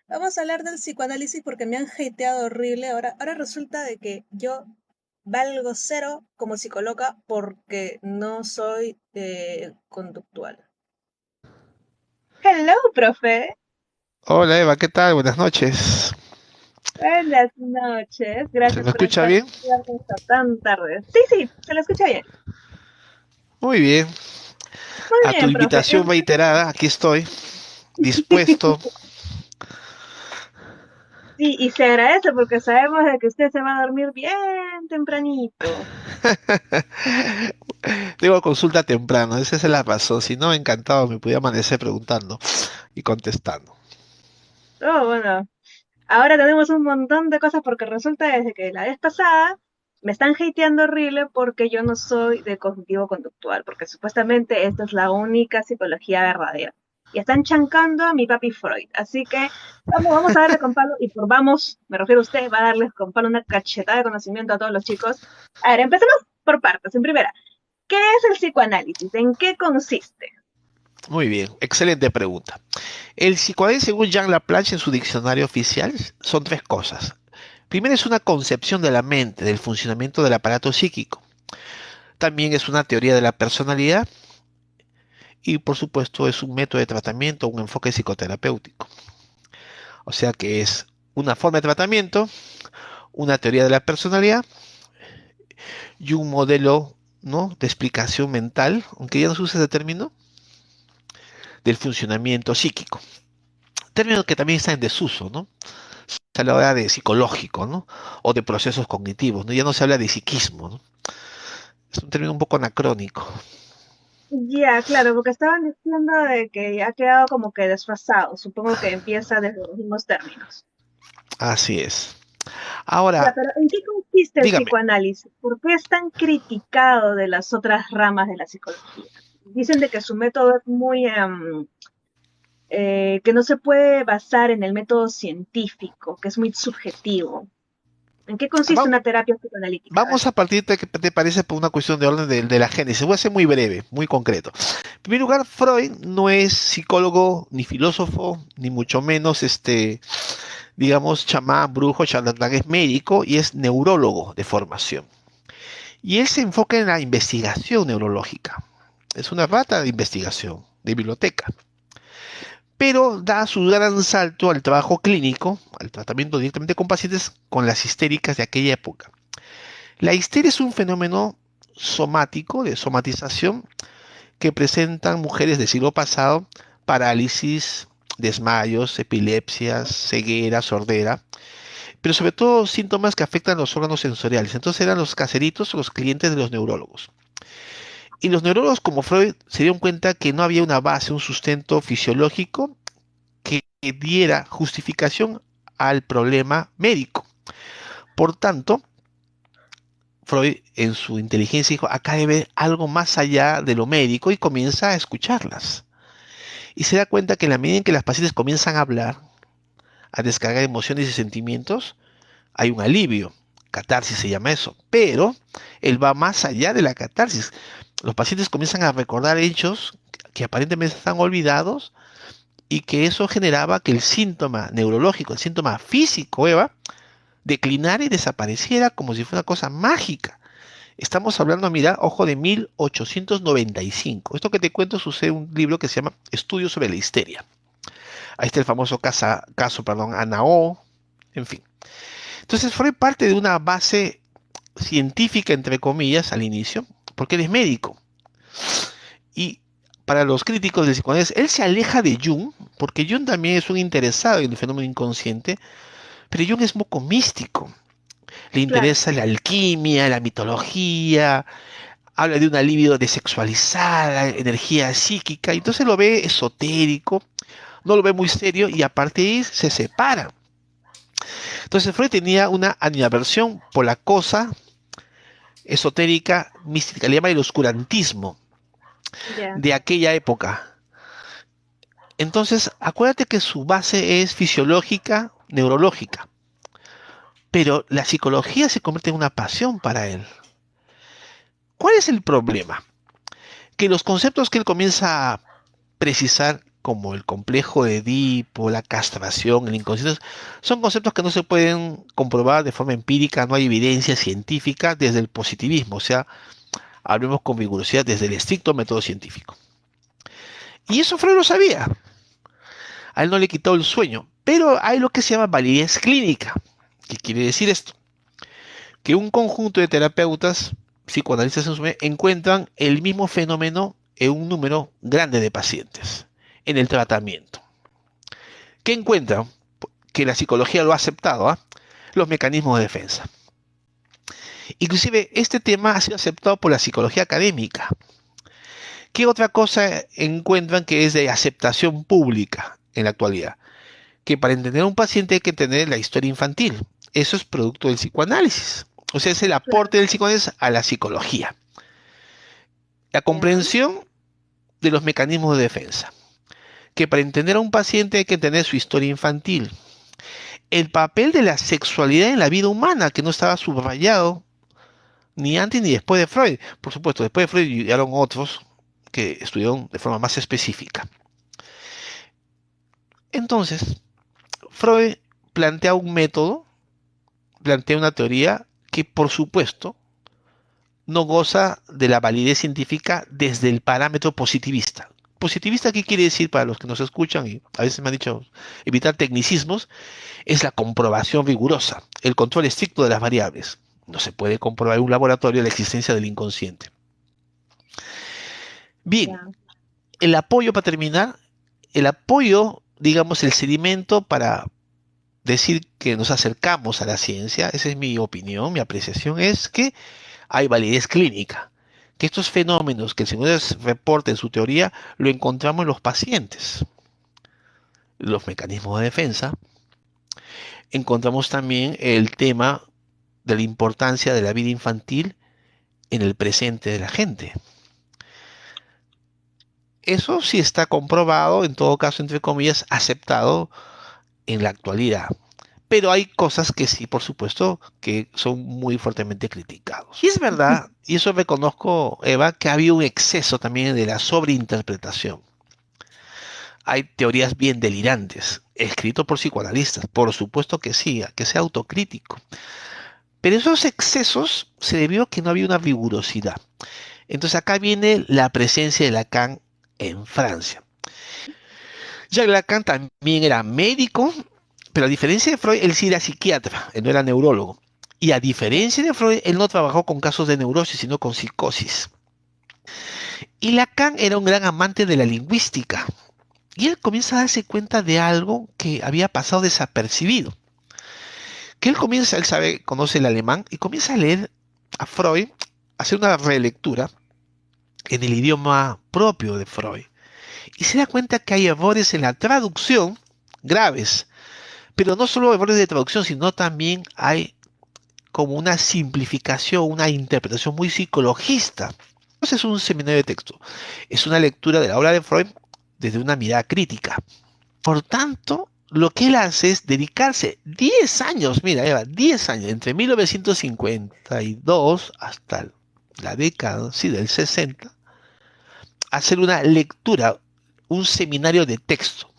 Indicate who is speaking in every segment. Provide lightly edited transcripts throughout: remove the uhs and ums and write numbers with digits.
Speaker 1: Vamos a hablar del psicoanálisis porque me han hateado horrible. Ahora resulta de que yo valgo cero como psicóloga porque no soy conductual. Hello, profe.
Speaker 2: Hola Eva, ¿qué tal? Buenas noches.
Speaker 1: Buenas noches.
Speaker 2: ¿Se
Speaker 1: Gracias
Speaker 2: me
Speaker 1: por
Speaker 2: escucha
Speaker 1: estar
Speaker 2: bien?
Speaker 1: hasta tan tarde. Sí, sí, se lo escucha bien.
Speaker 2: Muy bien.
Speaker 1: Muy
Speaker 2: A tu
Speaker 1: bien, profe.
Speaker 2: invitación reiterada, aquí estoy, dispuesto.
Speaker 1: Sí, y se agradece porque sabemos de que usted se va a dormir bien tempranito.
Speaker 2: Tengo consulta temprano, esa es la razón. Si no, encantado, me podía amanecer preguntando y contestando.
Speaker 1: Oh, bueno. Ahora tenemos un montón de cosas porque resulta desde que la vez pasada me están hateando horrible porque yo no soy de cognitivo conductual, porque supuestamente esta es la única psicología verdadera. Y están chancando a mi papi Freud. Así que vamos a darle con palo, y por vamos, me refiero a usted, va a darles con palo una cachetada de conocimiento a todos los chicos. A ver, empecemos por partes. En primera, ¿qué es el psicoanálisis? ¿En qué consiste?
Speaker 2: Muy bien, excelente pregunta. El psicoanálisis, según Jean Laplanche en su diccionario oficial, son tres cosas. Primero es una concepción de la mente, del funcionamiento del aparato psíquico. También es una teoría de la personalidad y, por supuesto, es un método de tratamiento, un enfoque psicoterapéutico. O sea que es una forma de tratamiento, una teoría de la personalidad y un modelo, ¿no?, de explicación mental, aunque ya no se usa ese término, del funcionamiento psíquico. Término que también está en desuso, ¿no? Se habla ahora de psicológico, ¿no? O de procesos cognitivos, ¿no? Ya no se habla de psiquismo, ¿no? Es un término un poco anacrónico.
Speaker 1: Ya, claro, porque estaban diciendo de que ha quedado como que desfasado. Supongo que empieza desde los mismos términos.
Speaker 2: Así es.
Speaker 1: Ya,
Speaker 2: Ahora,
Speaker 1: pero ¿en qué consiste el
Speaker 2: dígame,
Speaker 1: psicoanálisis? ¿Por qué es tan criticado de las otras ramas de la psicología? Dicen de que su método es muy, que no se puede basar en el método científico, que es muy subjetivo. ¿En qué consiste
Speaker 2: vamos,
Speaker 1: una terapia psicoanalítica? A ver.
Speaker 2: vamos a partir de que te parece por una cuestión de orden de la génesis. Voy a ser muy breve, muy concreto. En primer lugar, Freud no es psicólogo ni filósofo, ni mucho menos digamos, chamán, brujo, charlatán, es médico y es neurólogo de formación. Y él se enfoca en la investigación neurológica. Es una rata de investigación, de biblioteca. Pero da su gran salto al trabajo clínico, al tratamiento directamente con pacientes con las histéricas de aquella época. La histeria es un fenómeno somático, de somatización, que presentan mujeres del siglo pasado, parálisis, desmayos, epilepsias, ceguera, sordera, pero sobre todo síntomas que afectan los órganos sensoriales. Entonces eran los caseritos o los clientes de los neurólogos. Y los neurólogos, como Freud, se dieron cuenta que no había una base, un sustento fisiológico que diera justificación al problema médico. Por tanto, Freud en su inteligencia dijo, acá debe haber algo más allá de lo médico y comienza a escucharlas. Y se da cuenta que en la medida en que las pacientes comienzan a hablar, a descargar emociones y sentimientos, hay un alivio. Catarsis se llama eso. Pero él va más allá de la catarsis. Los pacientes comienzan a recordar hechos que aparentemente están olvidados y que eso generaba que el síntoma neurológico, el síntoma físico, Eva, declinara y desapareciera como si fuera una cosa mágica. Estamos hablando, mira, ojo, de 1895. Esto que te cuento sucede en un libro que se llama Estudios sobre la histeria. Ahí está el famoso caso, perdón, Anao, en fin. Entonces fue parte de una base científica, entre comillas, al inicio, porque él es médico. Y para los críticos del psicoanálisis, él se aleja de Jung, porque Jung también es un interesado en el fenómeno inconsciente, pero Jung es un poco místico. Le
Speaker 1: Claro.
Speaker 2: interesa la alquimia, la mitología, habla de una libido desexualizada, energía psíquica, y entonces lo ve esotérico, no lo ve muy serio y a partir de ahí se separa. Entonces Freud tenía una animadversión por la cosa esotérica, mística, le llama el oscurantismo
Speaker 1: Ya.
Speaker 2: de aquella época. Entonces, acuérdate que su base es fisiológica, neurológica, pero la psicología se convierte en una pasión para él. ¿Cuál es el problema? Que los conceptos que él comienza a precisar como el complejo de Edipo, la castración, el inconsciente, son conceptos que no se pueden comprobar de forma empírica, no hay evidencia científica desde el positivismo, o sea, hablemos con rigurosidad desde el estricto método científico. Y eso Freud lo sabía, a él no le quitó el sueño, pero hay lo que se llama validez clínica. ¿Qué quiere decir esto? Que un conjunto de terapeutas, psicoanalistas en su mayoría, encuentran el mismo fenómeno en un número grande de pacientes en el tratamiento. ¿Qué encuentran? Que la psicología lo ha aceptado, ¿ah? Los mecanismos de defensa. Inclusive este tema ha sido aceptado por la psicología académica. ¿Qué otra cosa encuentran que es de aceptación pública en la actualidad? Que para entender a un paciente hay que entender la historia infantil. Eso es producto del psicoanálisis. O sea, es el
Speaker 1: Claro,
Speaker 2: aporte del psicoanálisis a la psicología. La
Speaker 1: ya,
Speaker 2: comprensión de los mecanismos de defensa. Que para entender a un paciente hay que entender su historia infantil. El papel de la sexualidad en la vida humana, que no estaba subrayado ni antes ni después de Freud. Por supuesto, después de Freud llegaron otros que estudiaron de forma más específica. Entonces, Freud plantea un método, plantea una teoría que, por supuesto, no goza de la validez científica desde el parámetro positivista. ¿Positivista qué quiere decir para los que nos escuchan? Y a veces me han dicho evitar tecnicismos, es la comprobación rigurosa, el control estricto de las variables. No se puede comprobar en un laboratorio la existencia del inconsciente. Bien,
Speaker 1: ya.
Speaker 2: el apoyo para terminar, el apoyo, digamos, el sedimento para decir que nos acercamos a la ciencia, esa es mi opinión, mi apreciación, es que hay validez clínica, que estos fenómenos que el señor reporta en su teoría lo encontramos en los pacientes, los mecanismos de defensa, encontramos también el tema de la importancia de la vida infantil en el presente de la gente. Eso sí está comprobado, en todo caso, entre comillas, aceptado en la actualidad. Pero hay cosas que sí, por supuesto, que son muy fuertemente criticados. Y es verdad, y eso reconozco, Eva, que había un exceso también de la sobreinterpretación. Hay teorías bien delirantes, escrito por psicoanalistas, por supuesto que sí, a que sea autocrítico. Pero esos excesos se debió a que no había una rigurosidad. Entonces acá viene la presencia de Lacan en Francia. Jacques Lacan también era médico, pero a diferencia de Freud, él sí era psiquiatra, él no era neurólogo. Y a diferencia de Freud, él no trabajó con casos de neurosis, sino con psicosis. Y Lacan era un gran amante de la lingüística. Y él comienza a darse cuenta de algo que había pasado desapercibido. Que él comienza, él sabe, conoce el alemán, y comienza a leer a Freud, a hacer una relectura en el idioma propio de Freud. Y se da cuenta que hay errores en la traducción graves. Pero no solo errores de traducción, sino también hay como una simplificación, una interpretación muy psicologista. Entonces es un seminario de texto, es una lectura de la obra de Freud desde una mirada crítica. Por tanto, lo que él hace es dedicarse 10 años, mira, Eva, 10 años, entre 1952 hasta la década, sí, del 60, a hacer una lectura, un seminario de texto,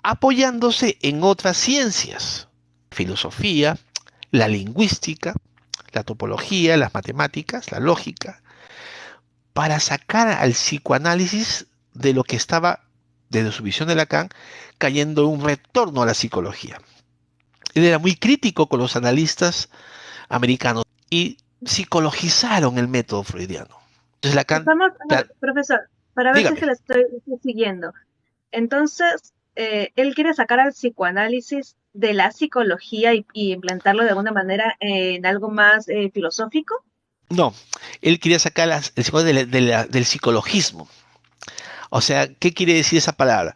Speaker 2: apoyándose en otras ciencias, filosofía, la lingüística, la topología, las matemáticas, la lógica, para sacar al psicoanálisis de lo que estaba, desde su visión de Lacan, cayendo en un retorno a la psicología. Él era muy crítico con los analistas americanos y psicologizaron el método freudiano. Entonces Lacan,
Speaker 1: Estamos, a ver, profesor, para ver si es
Speaker 2: dígame,
Speaker 1: que le estoy siguiendo. Entonces, él quiere sacar al psicoanálisis de la psicología y implantarlo de alguna manera en algo más filosófico.
Speaker 2: no, él quería sacar el psicoanálisis del psicologismo. O sea, ¿qué quiere decir esa palabra?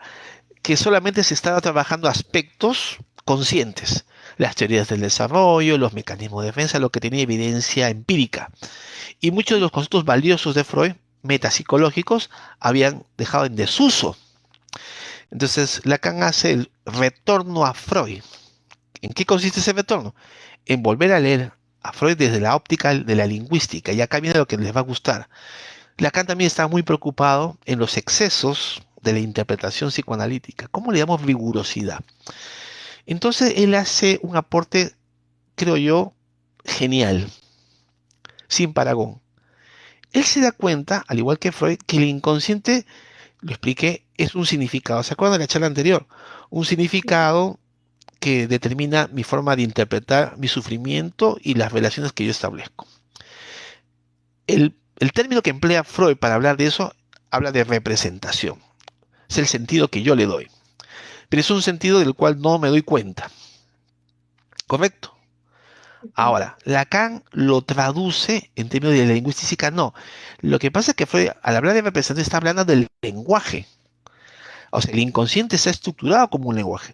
Speaker 2: Que solamente se estaba trabajando aspectos conscientes, las teorías del desarrollo, los mecanismos de defensa, lo que tenía evidencia empírica. Y muchos de los conceptos valiosos de Freud, metapsicológicos, habían dejado en desuso. Entonces, Lacan hace el retorno a Freud. ¿En qué consiste ese retorno? En volver a leer a Freud desde la óptica de la lingüística. Y acá viene lo que les va a gustar. Lacan también estaba muy preocupado en los excesos de la interpretación psicoanalítica. ¿Cómo le damos rigurosidad? Entonces él hace un aporte, creo yo, genial, sin paragón. Él se da cuenta, al igual que Freud, que el inconsciente, lo expliqué, es un significado. ¿Se acuerdan de la charla anterior? Un significado que determina mi forma de interpretar mi sufrimiento y las relaciones que yo establezco. El término que emplea Freud para hablar de eso habla de representación. Es el sentido que yo le doy. Pero es un sentido del cual no me doy cuenta. ¿Correcto? Ahora, Lacan lo traduce en términos de la lingüística, no. Lo que pasa es que Freud, al hablar de representación, está hablando del lenguaje. O sea, el inconsciente está estructurado como un lenguaje.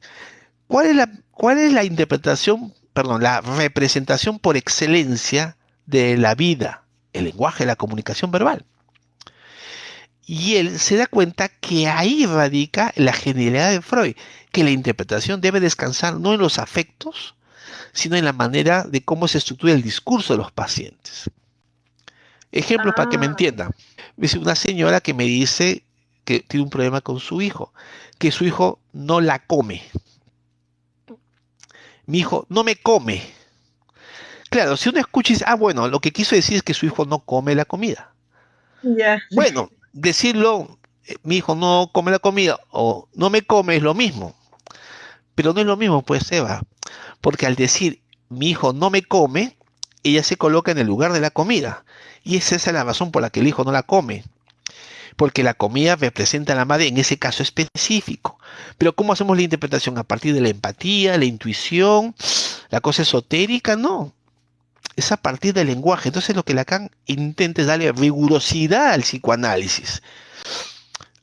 Speaker 2: ¿Cuál es la interpretación, perdón, la representación por excelencia de la vida? El lenguaje, la comunicación verbal. Y él se da cuenta que ahí radica la genialidad de Freud, que la interpretación debe descansar no en los afectos, sino en la manera de cómo se estructura el discurso de los pacientes. Ejemplos para que me
Speaker 1: Ah,
Speaker 2: entiendan. Es una señora que me dice que tiene un problema con su hijo, que su hijo no la come. Mi hijo no me come. Claro, si uno escucha y dice, ah, bueno, lo que quiso decir es que su hijo no come la comida.
Speaker 1: ya,
Speaker 2: Bueno, decirlo, mi hijo no come la comida o no me come es lo mismo, pero no es lo mismo, pues, Eva, porque al decir mi hijo no me come, ella se coloca en el lugar de la comida. Y esa es la razón por la que el hijo no la come, porque la comida representa a la madre en ese caso específico. Pero ¿cómo hacemos la interpretación? ¿A partir de la empatía, la intuición, la cosa esotérica? No, es a partir del lenguaje. Entonces lo que Lacan intenta es darle rigurosidad al psicoanálisis,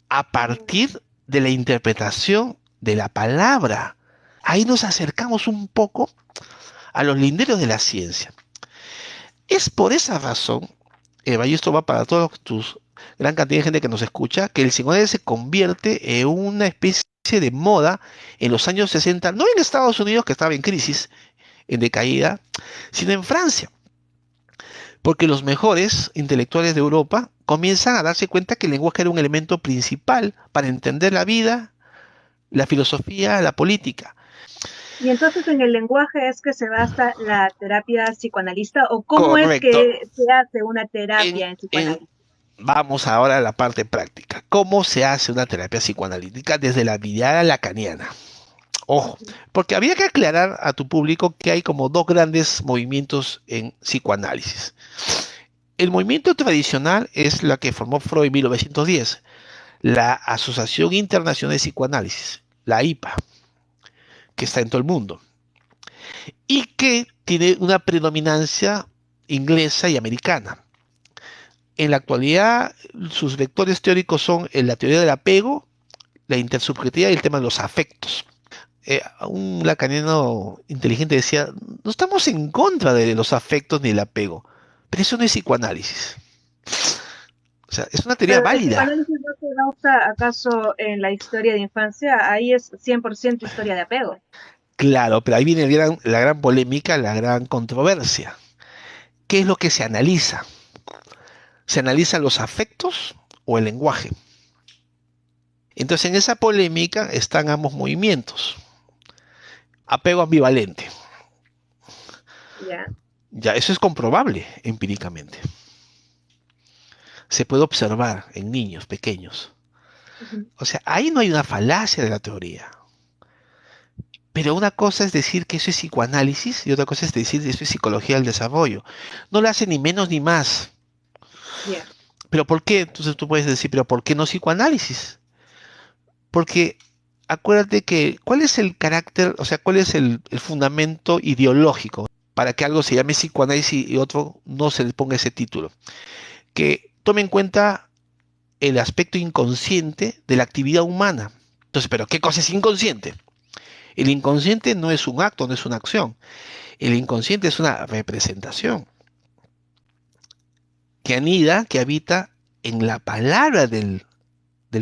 Speaker 2: a partir de la interpretación de la palabra. Ahí nos acercamos un poco a los linderos de la ciencia. Es por esa razón, Eva, y esto va para todos tus gran cantidad de gente que nos escucha, que el psicoanálisis se convierte en una especie de moda en los años 60, no en Estados Unidos, que estaba en crisis, en decaída, sino en Francia, porque los mejores intelectuales de Europa comienzan a darse cuenta que el lenguaje era un elemento principal para entender la vida, la filosofía, la política.
Speaker 1: y entonces en el lenguaje es que se basa la terapia psicoanalista o cómo es
Speaker 2: Correcto.
Speaker 1: que se hace una
Speaker 2: En,
Speaker 1: terapia en
Speaker 2: en,
Speaker 1: psicoanálisis.
Speaker 2: Vamos ahora a la parte práctica. ¿Cómo se hace una terapia psicoanalítica desde la mirada lacaniana? Ojo, porque había que aclarar a tu público que hay como dos grandes movimientos en psicoanálisis. El movimiento tradicional es la que formó Freud en 1910, la Asociación Internacional de Psicoanálisis, la IPA, que está en todo el mundo, y que tiene una predominancia inglesa y americana. En la actualidad, sus vectores teóricos son la teoría del apego, la intersubjetividad y el tema de los afectos. Un lacaniano inteligente decía, no estamos en contra de los afectos ni el apego, pero eso no es psicoanálisis. O sea, es una teoría
Speaker 1: Pero el
Speaker 2: válida.
Speaker 1: psicoanálisis no se basa acaso en la historia de infancia, ahí es 100% historia de apego.
Speaker 2: Claro, pero ahí viene la gran polémica, la gran controversia. ¿Qué es lo que se analiza? ¿Se analizan los afectos o el lenguaje? Entonces, en esa polémica están ambos movimientos. Apego ambivalente.
Speaker 1: Ya.
Speaker 2: Ya, eso es comprobable empíricamente. Se puede observar en niños pequeños.
Speaker 1: Ujú.
Speaker 2: O sea, ahí no hay una falacia de la teoría. Pero una cosa es decir que eso es psicoanálisis y otra cosa es decir que eso es psicología del desarrollo. No le hace ni menos ni más.
Speaker 1: Ya.
Speaker 2: ¿Pero por qué? Entonces tú puedes decir, ¿pero por qué no psicoanálisis? Porque acuérdate que, ¿cuál es el carácter, o sea, cuál es el fundamento ideológico para que algo se llame psicoanálisis y otro no se le ponga ese título? Que tome en cuenta el aspecto inconsciente de la actividad humana. Entonces, ¿pero qué cosa es inconsciente? El inconsciente no es un acto, no es una acción. El inconsciente es una representación que anida, que habita en la palabra del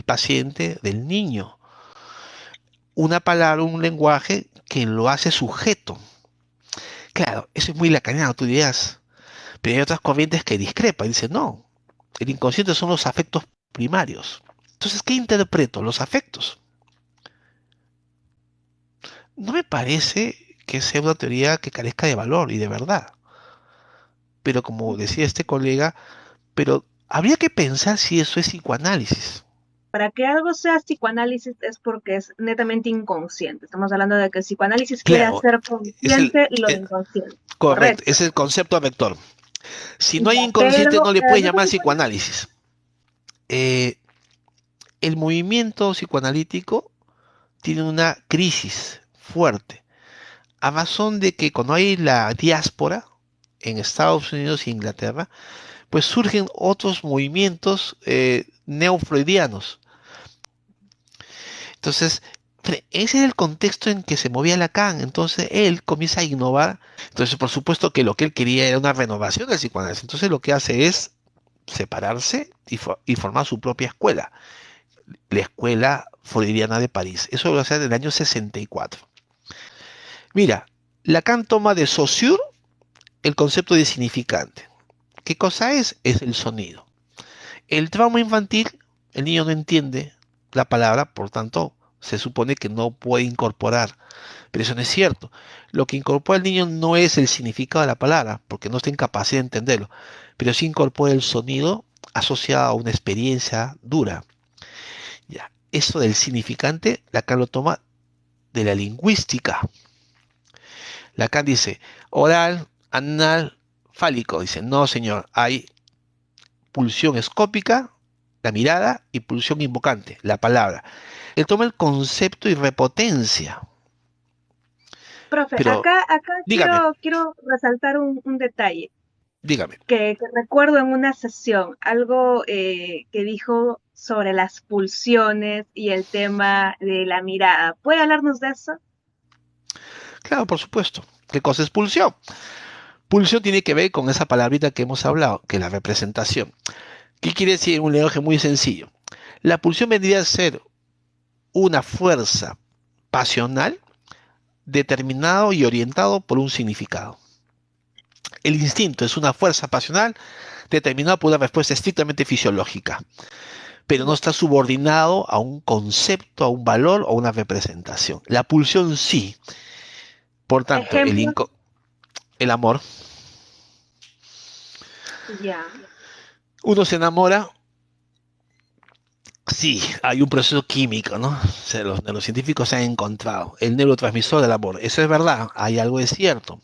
Speaker 2: paciente, del niño. Una palabra, un lenguaje que lo hace sujeto. Claro, eso es muy lacaniano, tú dirás. Pero hay otras corrientes que discrepan y dicen, no, el inconsciente son los afectos primarios. Entonces, ¿qué interpreto? Los afectos. No me parece que sea una teoría que carezca de valor y de verdad. Pero como decía este colega, pero habría que pensar si eso es psicoanálisis.
Speaker 1: Para que algo sea psicoanálisis es porque es netamente inconsciente. Estamos hablando de que el psicoanálisis quiere
Speaker 2: Claro,
Speaker 1: hacer
Speaker 2: es el,
Speaker 1: consciente lo
Speaker 2: eh,
Speaker 1: inconsciente.
Speaker 2: correcto,
Speaker 1: Correcto.
Speaker 2: es el concepto vector. Si no hay
Speaker 1: Ya,
Speaker 2: inconsciente,
Speaker 1: pero
Speaker 2: no le puedes
Speaker 1: no se
Speaker 2: llamar
Speaker 1: supone.
Speaker 2: psicoanálisis. Eh, el movimiento psicoanalítico tiene una crisis fuerte, a razón de que cuando hay la diáspora en Estados Unidos e Inglaterra, pues surgen otros movimientos neofreudianos. Entonces, ese es el contexto en que se movía Lacan. Entonces, él comienza a innovar. Entonces, por supuesto que lo que él quería era una renovación del psicoanálisis. Entonces, lo que hace es separarse y formar su propia escuela, la Escuela Freudiana de París. Eso lo hace en el año 64. Mira, Lacan toma de Saussure el concepto de significante. ¿Qué cosa es? Es el sonido. El trauma infantil, el niño no entiende la palabra, por tanto, se supone que no puede incorporar. Pero eso no es cierto. Lo que incorpora el niño no es el significado de la palabra, porque no está en capacidad de entenderlo, pero sí incorpora el sonido asociado a una experiencia dura. Ya, eso del significante, Lacan lo toma de la lingüística. Lacan dice oral, anal, fálico. Dice, no, señor, hay pulsión escópica, la mirada, y pulsión invocante, la palabra. Él toma el concepto y repotencia.
Speaker 1: Profe,
Speaker 2: Pero
Speaker 1: acá
Speaker 2: dígame,
Speaker 1: quiero resaltar un detalle
Speaker 2: dígame.
Speaker 1: que recuerdo en una sesión, algo que dijo sobre las pulsiones y el tema de la mirada. ¿Puede hablarnos de eso?
Speaker 2: Claro, por supuesto. ¿Qué cosa es pulsión? Pulsión tiene que ver con esa palabrita que hemos hablado, que es la representación. ¿Qué quiere decir en un lenguaje muy sencillo? La pulsión vendría a ser una fuerza pasional determinado y orientado por un significado. El instinto es una fuerza pasional determinada por una respuesta estrictamente fisiológica, pero no
Speaker 1: Ya.
Speaker 2: está subordinado a un concepto, a un valor o a una representación. La pulsión sí. Por tanto,
Speaker 1: Ejemplo,
Speaker 2: el amor,
Speaker 1: ya.
Speaker 2: uno se enamora. Sí, hay un proceso químico, ¿no? O sea, los neurocientíficos se han encontrado el neurotransmisor del amor. Eso es verdad, hay algo de cierto.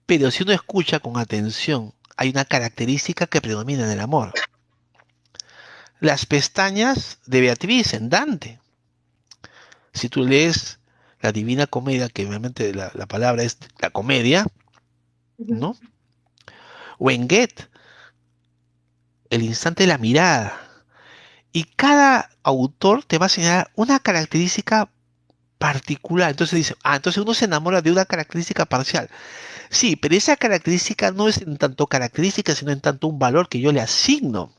Speaker 2: Pero si uno escucha con atención, hay una característica que predomina en el amor. Las pestañas de Beatriz en Dante. Si tú lees la Divina Comedia, que obviamente la palabra es la comedia,
Speaker 1: Ujú.
Speaker 2: ¿no? O en Goethe, el instante de la mirada. Y cada autor te va a señalar una característica particular. Entonces dice, entonces uno se enamora de una característica parcial. Sí, pero esa característica no es en tanto característica, sino en tanto un valor que yo le asigno.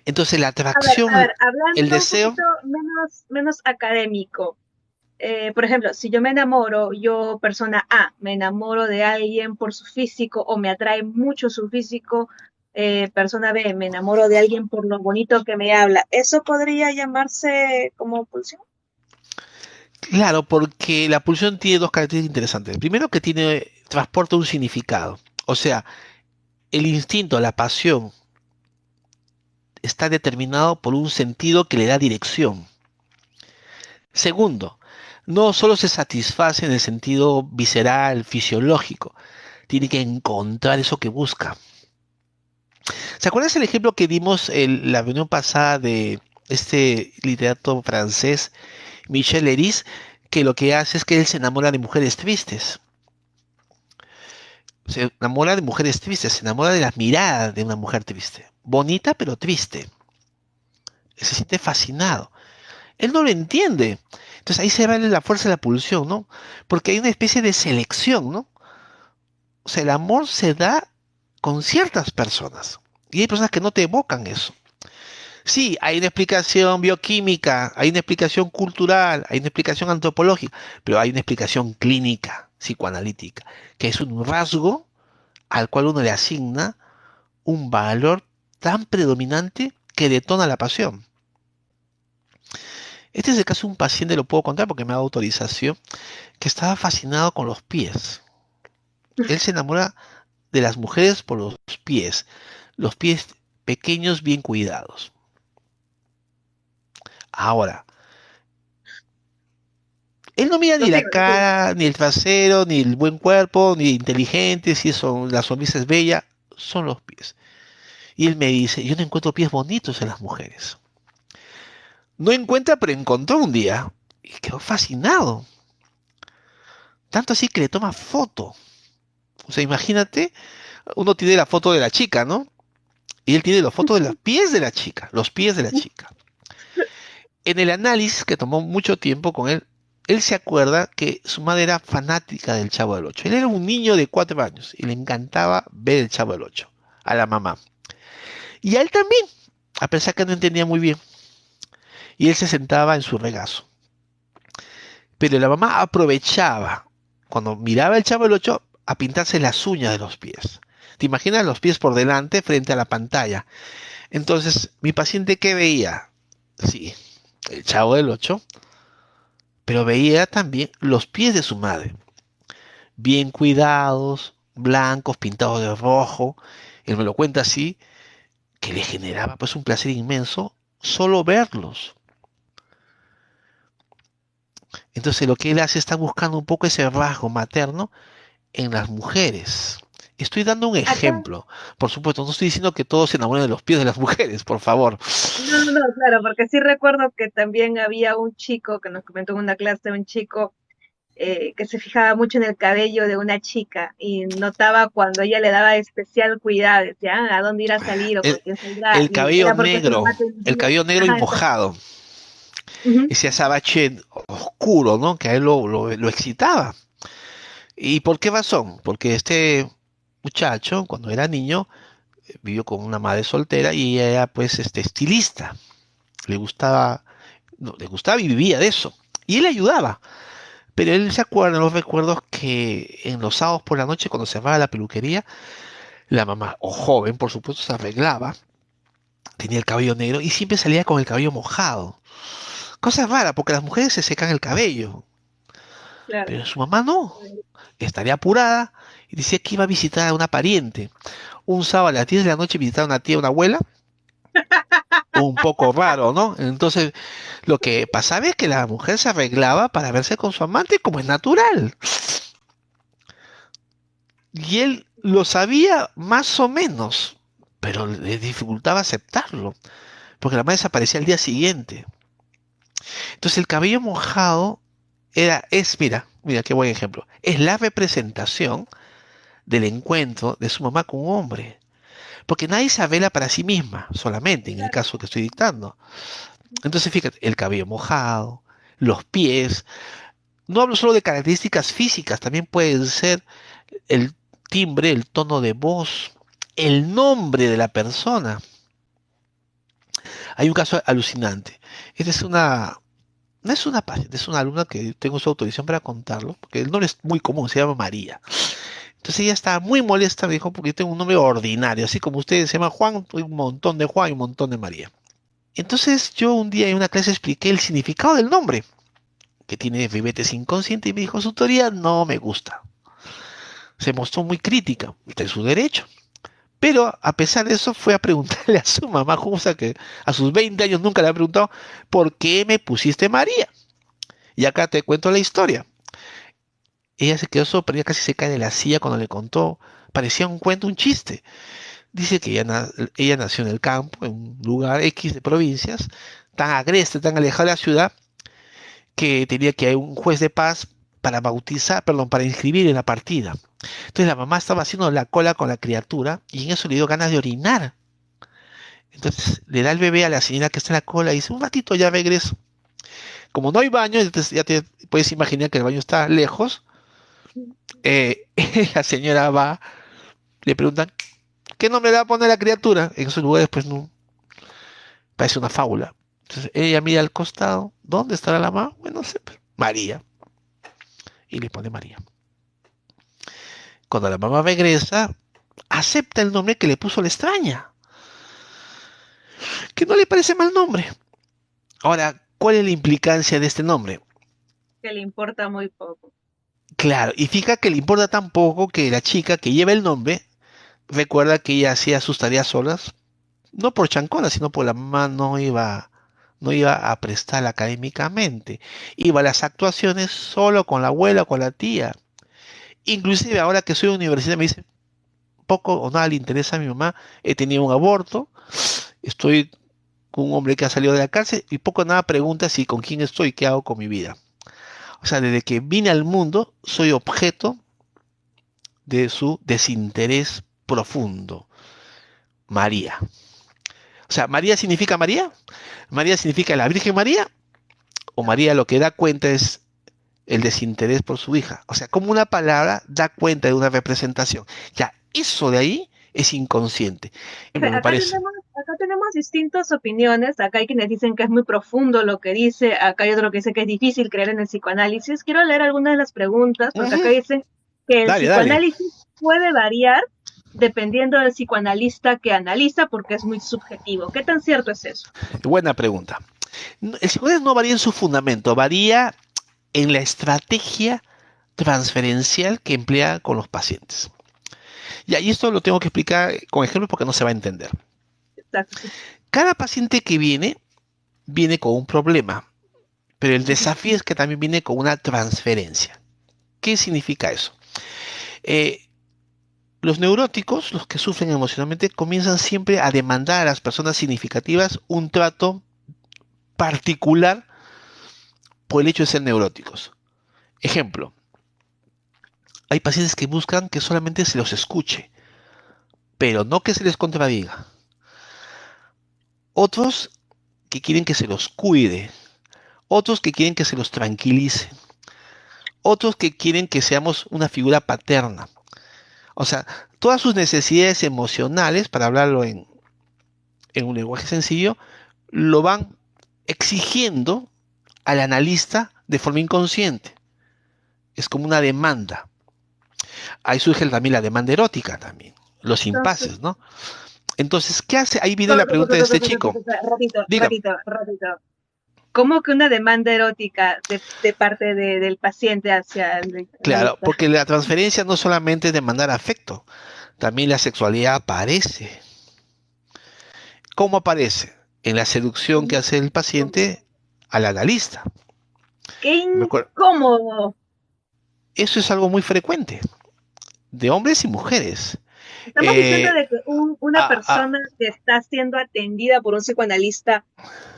Speaker 2: Entonces la
Speaker 1: A
Speaker 2: atracción,
Speaker 1: ver,
Speaker 2: el
Speaker 1: hablando un
Speaker 2: deseo,
Speaker 1: poquito menos académico. Por ejemplo, si yo me enamoro, yo persona A, me enamoro de alguien por su físico o me atrae mucho su físico, persona B, me enamoro de alguien por lo bonito que me habla, ¿eso podría llamarse como pulsión?
Speaker 2: claro, porque la pulsión tiene dos características interesantes. Primero que tiene, transporta un significado. O sea, el instinto, la pasión, está determinado por un sentido que le da dirección. Segundo, no solo se satisface en el sentido visceral, fisiológico, tiene que encontrar eso que busca. ¿Se acuerdan el ejemplo que dimos en la reunión pasada de este literato francés, Michel Leiris, que lo que hace es que él se enamora de mujeres tristes? Se enamora de mujeres tristes, se enamora de las miradas de una mujer triste. Bonita pero triste. Se siente fascinado. Él no lo entiende. Entonces ahí se va la fuerza de la pulsión, ¿no? Porque hay una especie de selección, ¿no? O sea, el amor se da con ciertas personas. Y hay personas que no te evocan eso. Sí, hay una explicación bioquímica, hay una explicación cultural, hay una explicación antropológica, pero hay una explicación clínica, psicoanalítica, que es un rasgo al cual uno le asigna un valor tan predominante que detona la pasión. Este es el caso de un paciente, lo puedo contar porque me ha dado autorización, que estaba fascinado con los pies. Él se enamora de las mujeres por los pies pequeños bien cuidados. Ahora, él no mira
Speaker 1: Lo
Speaker 2: ni la
Speaker 1: sigo, lo sigo.
Speaker 2: cara, ni el trasero, ni el buen cuerpo, ni inteligente, si eso, la sonrisa es bella, son los pies. Y él me dice, yo no encuentro pies bonitos en las mujeres. No encuentra, pero encontró un día. Y quedó fascinado. Tanto así que le toma foto. O sea, imagínate, uno tiene la foto de la chica, ¿no? Y él tiene la foto de los pies de la chica, los pies de la chica. En el análisis que tomó mucho tiempo con él, él se acuerda que su madre era fanática del Chavo del Ocho. Él era un niño de 4 años y le encantaba ver el Chavo del Ocho a la mamá. Y a él también, a pesar que no entendía muy bien. Y él se sentaba en su regazo. Pero la mamá aprovechaba, cuando miraba el Chavo del Ocho, a pintarse las uñas de los pies. ¿Te imaginas los pies por delante frente a la pantalla? Entonces, mi paciente, ¿qué veía? Sí, el Chavo del Ocho, pero veía también los pies de su madre, bien cuidados, blancos, pintados de rojo. Él me lo cuenta así, que le generaba pues un placer inmenso solo verlos. Entonces lo que él hace está buscando un poco ese rasgo materno en las mujeres. Estoy dando un
Speaker 1: Acá,
Speaker 2: ejemplo. Por supuesto, no estoy diciendo que todos se enamoren de los pies de las mujeres, por favor.
Speaker 1: no, no, no, claro, porque sí recuerdo que también había un chico que nos comentó en una clase, un chico que se fijaba mucho en el cabello de una chica y notaba cuando ella le daba especial cuidado, decía, "Ah, ¿a dónde irá a salir o con
Speaker 2: El,
Speaker 1: quién saldrá?"
Speaker 2: el
Speaker 1: Y
Speaker 2: cabello
Speaker 1: era porque su
Speaker 2: negro,
Speaker 1: mamá
Speaker 2: el
Speaker 1: tenía,
Speaker 2: cabello negro y
Speaker 1: ajá, exacto.
Speaker 2: mojado,
Speaker 1: Ujú.
Speaker 2: ese azabache oscuro, ¿no? Que a él lo excitaba. ¿Y por qué razón? Porque este muchacho, cuando era niño, vivió con una madre soltera y ella era pues estilista. Le gustaba, no, le gustaba y vivía de eso. Y él le ayudaba. Pero él se acuerda en los recuerdos que en los sábados por la noche, cuando se va a la peluquería, la mamá, o joven, por supuesto, se arreglaba, tenía el cabello negro y siempre salía con el cabello mojado. Cosa rara, porque las mujeres se secan el cabello,
Speaker 1: Claro.
Speaker 2: pero su mamá no. Estaría apurada y decía que iba a visitar a una pariente. Un sábado a las 10 de la noche visitar a una tía, una abuela, un poco raro, ¿no? Entonces, lo que pasaba es que la mujer se arreglaba para verse con su amante como es natural. Y él lo sabía más o menos, pero le dificultaba aceptarlo, porque la madre desaparecía al día siguiente. Entonces el cabello mojado mira qué buen ejemplo, es la representación del encuentro de su mamá con un hombre. Porque nadie se vela para sí misma, solamente en el caso que estoy dictando. Entonces fíjate, el cabello mojado, los pies, no hablo solo de características físicas, también pueden ser el timbre, el tono de voz, el nombre de la persona. Hay un caso alucinante. Esta es una, no es una paciente, es una alumna que tengo su autorización para contarlo, porque el nombre es muy común, se llama María. Entonces ella estaba muy molesta, me dijo, porque yo tengo un nombre ordinario, así como ustedes se llama Juan, hay un montón de Juan y un montón de María. Entonces yo un día en una clase expliqué el significado del nombre, que tiene ribetes inconscientes, y me dijo, su teoría no me gusta. Se mostró muy crítica, está en su derecho. Pero a pesar de eso fue a preguntarle a su mamá, cosa que a sus 20 años nunca le ha preguntado, ¿por qué me pusiste María? Y acá te cuento la historia. Ella se quedó sorprendida, casi se cae de la silla cuando le contó. Parecía un cuento, un chiste. Dice que ella nació en el campo, en un lugar X de provincias, tan agreste, tan alejado de la ciudad, que tenía que ir a un juez de paz para bautizar, perdón, para inscribir en la partida. Entonces la mamá estaba haciendo la cola con la criatura y en eso le dio ganas de orinar. Entonces le da el bebé a la señora que está en la cola y dice, un ratito ya regreso. Como no hay baño, entonces ya te puedes imaginar que el baño está lejos. eh, la señora va, le preguntan, ¿qué nombre le va a poner a la criatura? En esos lugares pues no, parece una fábula. Entonces ella mira al costado, ¿dónde estará la mamá? Bueno, no sé, pues, María. Y le pone María. Cuando la mamá regresa, acepta el nombre que le puso la extraña. que no le parece mal nombre. Ahora, ¿cuál es la implicancia de este nombre?
Speaker 1: Que le importa muy poco.
Speaker 2: Claro, y fija que le importa tan poco que la chica que lleva el nombre recuerda que ella hacía sus tareas solas, no por chancona, sino por la mamá no iba a prestar académicamente. Iba a las actuaciones solo con la abuela o con la tía. Inclusive ahora que soy de universidad me dice, poco o nada le interesa a mi mamá, he tenido un aborto, estoy con un hombre que ha salido de la cárcel y poco o nada pregunta si con quién estoy, qué hago con mi vida. O sea, desde que vine al mundo soy objeto de su desinterés profundo. María. O sea, María significa María, María significa la Virgen María, o María lo que da cuenta es el desinterés por su hija. O sea, como una palabra da cuenta de una representación. Ya, eso de ahí es inconsciente. Ejemplo, me parece.
Speaker 1: Acá tenemos distintas opiniones. Acá hay quienes dicen que es muy profundo lo que dice. Acá hay otro que dice que es difícil creer en el psicoanálisis. Quiero leer algunas de las preguntas, porque acá
Speaker 2: Ujú.
Speaker 1: dicen que el
Speaker 2: Dale, dale.
Speaker 1: psicoanálisis puede variar dependiendo del psicoanalista que analiza, porque es muy subjetivo. ¿Qué tan cierto es eso?
Speaker 2: Buena pregunta. El psicoanálisis no varía en su fundamento, varía en la estrategia transferencial que emplea con los pacientes. Y esto lo tengo que explicar con ejemplos porque no se va a entender.
Speaker 1: Exacto, sí.
Speaker 2: Cada paciente que viene con un problema, pero el desafío es que también viene con una transferencia. ¿Qué significa eso? Eh, los neuróticos, los que sufren emocionalmente, comienzan siempre a demandar a las personas significativas un trato particular por el hecho de ser neuróticos. Ejemplo, hay pacientes que buscan que solamente se los escuche, pero no que se les contradiga. Otros que quieren que se los cuide, otros que quieren que se los tranquilice, otros que quieren que seamos una figura paterna. O sea, todas sus necesidades emocionales, para hablarlo en un lenguaje sencillo, lo van exigiendo al analista de forma inconsciente. Es como una demanda. Ahí surge también la demanda erótica también, los
Speaker 1: Entonces,
Speaker 2: impases, ¿no? Entonces, ¿qué hace? Ahí viene la pregunta de este chico.
Speaker 1: ratito,
Speaker 2: Dígame.
Speaker 1: ratito, ratito. ¿Cómo que una demanda erótica de parte del paciente hacia el
Speaker 2: Claro,
Speaker 1: analista?
Speaker 2: porque la transferencia no solamente es demandar afecto, también la sexualidad aparece. ¿Cómo aparece? En la seducción que hace el paciente al analista.
Speaker 1: ¡Qué
Speaker 2: Recuer-
Speaker 1: incómodo!
Speaker 2: Eso es algo muy frecuente, de hombres y mujeres.
Speaker 1: Estamos diciendo
Speaker 2: Eh,
Speaker 1: de que una
Speaker 2: ah, ah,
Speaker 1: persona que está siendo atendida por un psicoanalista,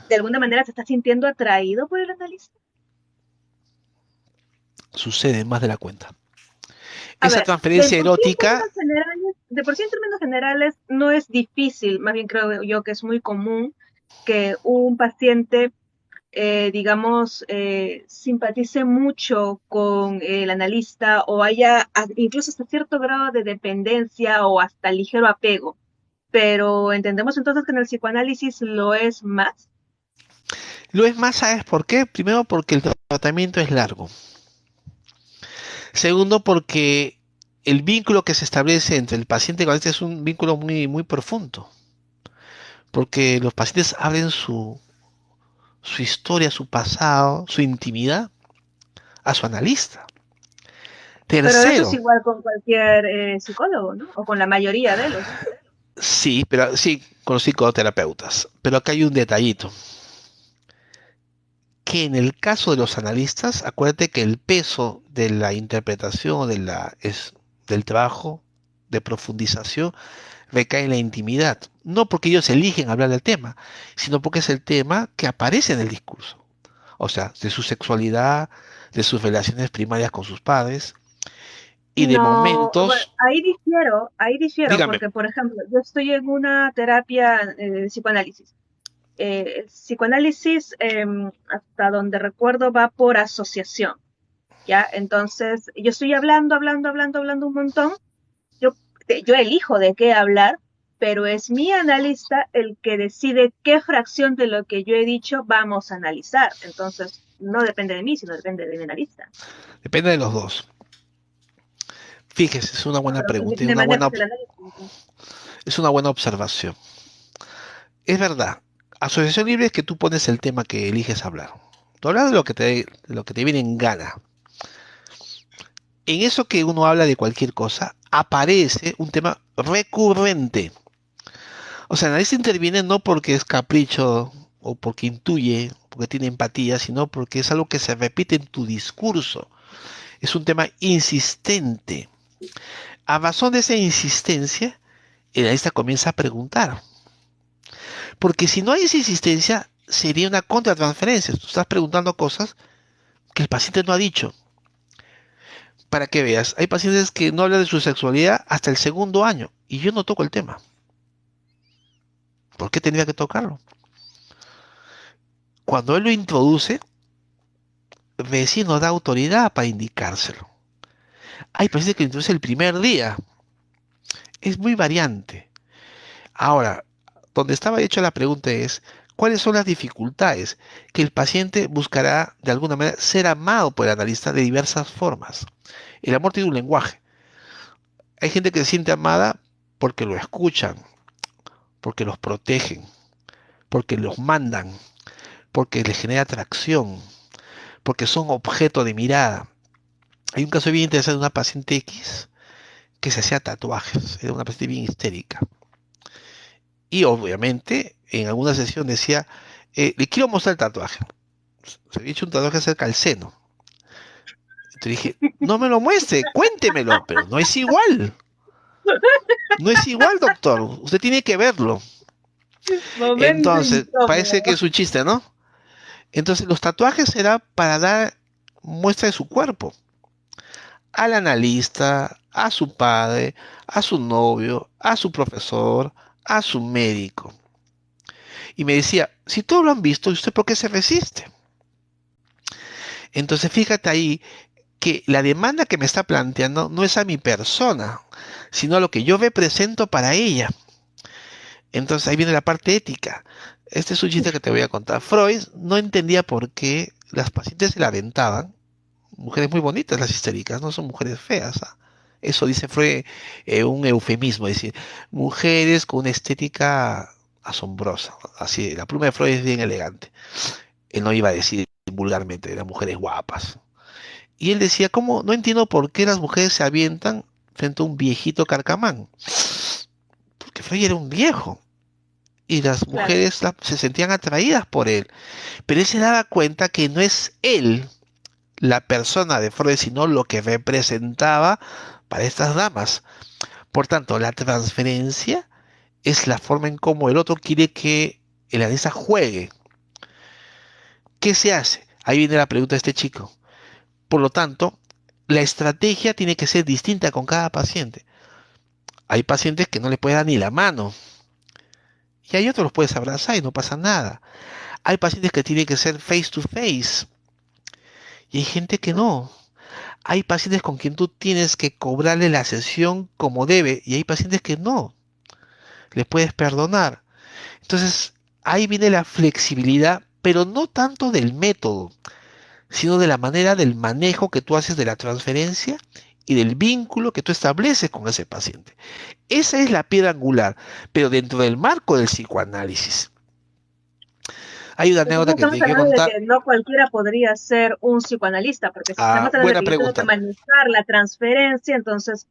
Speaker 1: de alguna manera se está sintiendo atraído por el analista.
Speaker 2: Sucede más de la cuenta.
Speaker 1: A
Speaker 2: Esa
Speaker 1: ver, de
Speaker 2: transferencia
Speaker 1: por sí en
Speaker 2: erótica,
Speaker 1: términos generales, de por sí en términos generales no es difícil, más bien creo yo que es muy común que un paciente digamos, simpatice mucho con el analista o haya incluso hasta cierto grado de dependencia o hasta ligero apego. Pero entendemos entonces que en el psicoanálisis lo es más.
Speaker 2: lo es más, ¿sabes por qué? Primero porque el tratamiento es largo. Segundo porque el vínculo que se establece entre el paciente y el paciente es un vínculo muy, muy profundo. Porque los pacientes abren su historia, su pasado, su intimidad a su analista.
Speaker 1: Pero eso es
Speaker 2: Tercero,
Speaker 1: igual con cualquier psicólogo, ¿no? O con la mayoría de los, ¿no?
Speaker 2: sí, pero sí, con los psicoterapeutas. Pero acá hay un detallito, que en el caso de los analistas, acuérdate que el peso de la interpretación del trabajo de profundización recae en la intimidad. No porque ellos eligen hablar del tema, sino porque es el tema que aparece en el discurso. O sea, de su sexualidad, de sus relaciones primarias con sus padres, y de
Speaker 1: No, bueno,
Speaker 2: momentos,
Speaker 1: ahí difiero,
Speaker 2: dígame,
Speaker 1: porque por ejemplo, yo estoy en una terapia de psicoanálisis. El psicoanálisis, hasta donde recuerdo, va por asociación. ¿Ya? Entonces, yo estoy hablando un montón. Yo, yo elijo de qué hablar, pero es mi analista el que decide qué fracción de lo que yo he dicho vamos a analizar. Entonces, no depende de mí, sino depende de mi analista.
Speaker 2: depende de los dos. Fíjese, es una buena
Speaker 1: Pero
Speaker 2: pregunta y
Speaker 1: me manejo el análisis.
Speaker 2: es una buena observación. Es verdad, Asociación libre es que tú pones el tema que eliges hablar. Tú hablas de lo que te viene en gana. En eso que uno habla de cualquier cosa, aparece un tema recurrente. O sea, nadie se interviene no porque es capricho o porque intuye, porque tiene empatía, sino porque es algo que se repite en tu discurso. Es un tema insistente. A razón de esa insistencia, el analista comienza a preguntar. Porque si no hay esa insistencia, sería una contratransferencia. Tú estás preguntando cosas que el paciente no ha dicho. Para que veas, hay pacientes que no hablan de su sexualidad hasta el segundo año y yo no toco el tema. ¿Por qué tendría que tocarlo? Cuando él lo introduce, recién nos da autoridad para indicárselo. Hay pacientes que lo introduce el primer día. Es muy variante. Ahora, donde estaba hecha la pregunta es, ¿cuáles son las dificultades que el paciente buscará de alguna manera ser amado por el analista de diversas formas? El amor tiene un lenguaje. Hay gente que se siente amada porque lo escuchan, porque los protegen, porque los mandan, porque les genera atracción, porque son objeto de mirada. Hay un caso bien interesante de una paciente X que se hacía tatuajes, era una paciente bien histérica. Y obviamente en alguna sesión decía, le quiero mostrar el tatuaje. Se había hecho un tatuaje cerca del seno. Entonces dije, no me lo muestre, cuéntemelo, pero no es igual. No es igual, doctor. Usted tiene que verlo.
Speaker 1: Momento
Speaker 2: Entonces, parece que
Speaker 1: incómodo.
Speaker 2: es un chiste, ¿no? Entonces, los tatuajes será para dar muestra de su cuerpo al analista, a su padre, a su novio, a su profesor, a su médico. Y me decía, si todos lo han visto, ¿y usted por qué se resiste? Entonces, fíjate ahí que la demanda que me está planteando no es a mi persona, sino a lo que yo represento para ella. Entonces, ahí viene la parte ética. Este es un chiste que te voy a contar. Freud no entendía por qué las pacientes se la aventaban. Mujeres muy bonitas las histéricas, no son mujeres feas. ¿Ah? Eso dice Freud, un eufemismo, es decir, mujeres con una estética asombrosa. Así, la pluma de Freud es bien elegante. Él no iba a decir vulgarmente, eran mujeres guapas. Y él decía, ¿cómo? No entiendo por qué las mujeres se avientan frente a un viejito carcamán. Porque Freud era un viejo. Y las
Speaker 1: Claro.
Speaker 2: mujeres se sentían atraídas por él. Pero él se daba cuenta que no es él la persona de Freud, sino lo que representaba para estas damas. Por tanto, la transferencia es la forma en cómo el otro quiere que el analista juegue. ¿Qué se hace? Ahí viene la pregunta de este chico. Por lo tanto, la estrategia tiene que ser distinta con cada paciente. Hay pacientes que no le puedes dar ni la mano y hay otros los puedes abrazar y no pasa nada. Hay pacientes que tienen que ser face to face y hay gente que no. Hay pacientes con quien tú tienes que cobrarle la sesión como debe y hay pacientes que no. Les puedes perdonar. Entonces, ahí viene la flexibilidad, pero no tanto del método, sino de la manera del manejo que tú haces de la transferencia y del vínculo que tú estableces con ese paciente. Esa es la piedra angular, pero dentro del marco del psicoanálisis. Hay una
Speaker 1: Entonces
Speaker 2: anécdota que
Speaker 1: estamos
Speaker 2: te quiero
Speaker 1: hablando de
Speaker 2: contar.
Speaker 1: que no cualquiera podría ser un psicoanalista, porque si
Speaker 2: Ah,
Speaker 1: estamos hablando de
Speaker 2: buena
Speaker 1: que yo tengo que
Speaker 2: pregunta.
Speaker 1: manejar la transferencia, entonces,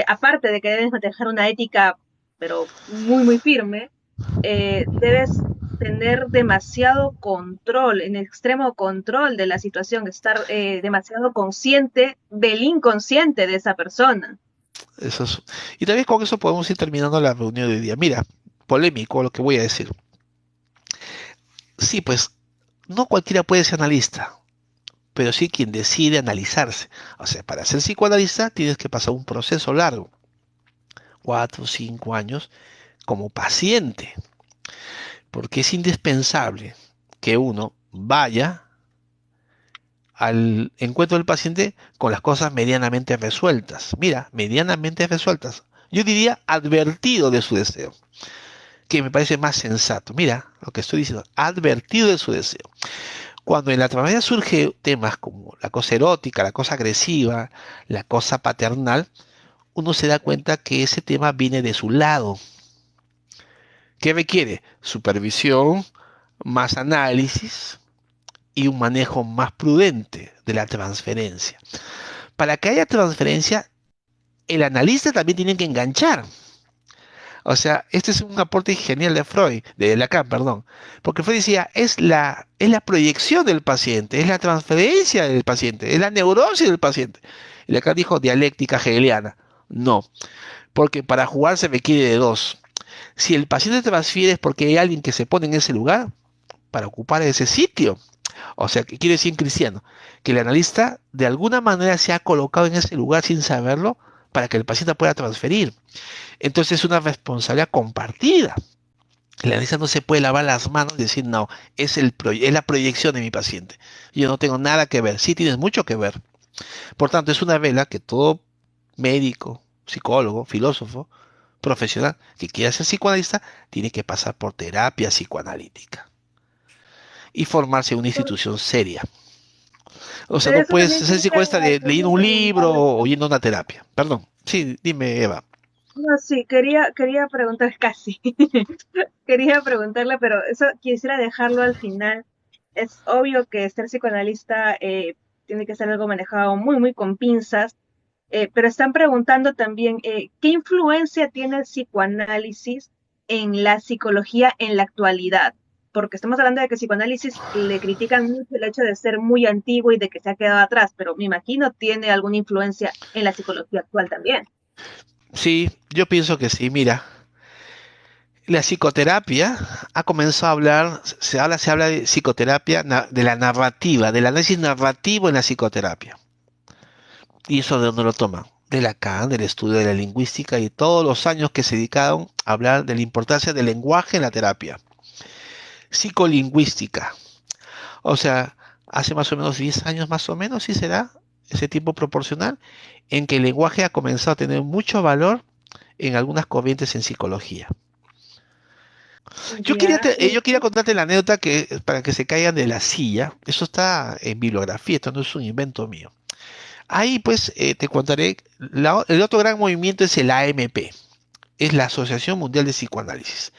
Speaker 1: aparte de que debes manejar una ética, pero muy, muy firme, debes tener demasiado control, en extremo control de la situación, estar demasiado consciente del inconsciente de esa persona.
Speaker 2: Eso es- Y también con eso podemos ir terminando la reunión de hoy día. Mira, polémico lo que voy a decir. Sí, pues no cualquiera puede ser analista, pero sí quien decide analizarse. O sea, para ser psicoanalista tienes que pasar un proceso largo, 4 o 5 años, como paciente, porque es indispensable que uno vaya al encuentro del paciente con las cosas medianamente resueltas. Mira, medianamente resueltas. Yo diría advertido de su deseo, que me parece más sensato. Mira lo que estoy diciendo, advertido de su deseo. Cuando en la trama surge temas como la cosa erótica, la cosa agresiva, la cosa paternal, uno se da cuenta que ese tema viene de su lado, ¿Qué requiere? Supervisión, más análisis y un manejo más prudente de la transferencia. Para que haya transferencia, el analista también tiene que enganchar. O sea, este es un aporte genial de Freud, de Lacan, perdón, porque Freud decía, es la proyección del paciente, es la transferencia del paciente, es la neurosis del paciente. Y Lacan dijo dialéctica hegeliana. No, porque para jugar se requiere de dos. Si el paciente transfiere es porque hay alguien que se pone en ese lugar para ocupar ese sitio. O sea, ¿qué quiere decir en cristiano? Que el analista de alguna manera se ha colocado en ese lugar sin saberlo para que el paciente pueda transferir. Entonces es una responsabilidad compartida. El analista no se puede lavar las manos y decir, no, es la proyección de mi paciente. Yo no tengo nada que ver. Sí tienes mucho que ver. Por tanto, es una vela que todo médico, psicólogo, filósofo, profesional que quiera ser psicoanalista tiene que pasar por terapia psicoanalítica y formarse en una institución seria. O sea,
Speaker 1: Pero
Speaker 2: no
Speaker 1: eso
Speaker 2: puedes
Speaker 1: también
Speaker 2: ser psicoanalista
Speaker 1: quería
Speaker 2: leyendo un libro
Speaker 1: preguntarle.
Speaker 2: o yendo a una terapia. Perdón. Sí, dime, Eva.
Speaker 1: No, sí, quería preguntar casi. Quería preguntarle, pero eso quisiera dejarlo al final. Es obvio que ser psicoanalista tiene que ser algo manejado muy, muy con pinzas, pero están preguntando también qué influencia tiene el psicoanálisis en la psicología en la actualidad. Porque estamos hablando de que el psicoanálisis le critican mucho el hecho de ser muy antiguo y de que se ha quedado atrás, pero me imagino tiene alguna influencia en la psicología actual también.
Speaker 2: Sí, yo pienso que sí. Mira, la psicoterapia ha comenzado a hablar, se habla de psicoterapia, de la narrativa, del análisis narrativo en la psicoterapia. ¿Y eso de dónde lo toman? De Lacan, del estudio de la lingüística y todos los años que se dedicaron a hablar de la importancia del lenguaje en la terapia. Psicolingüística. O sea, hace más o menos 10 años más o menos, sí será ese tiempo proporcional, en que el lenguaje ha comenzado a tener mucho valor en algunas corrientes en psicología. Yo quería,
Speaker 1: Ya,
Speaker 2: yo quería contarte la anécdota que, para que se caigan de la silla. Eso está en bibliografía, esto no es un invento mío. Ahí pues te contaré, el otro gran movimiento es el AMP, es la Asociación Mundial de Psicoanálisis.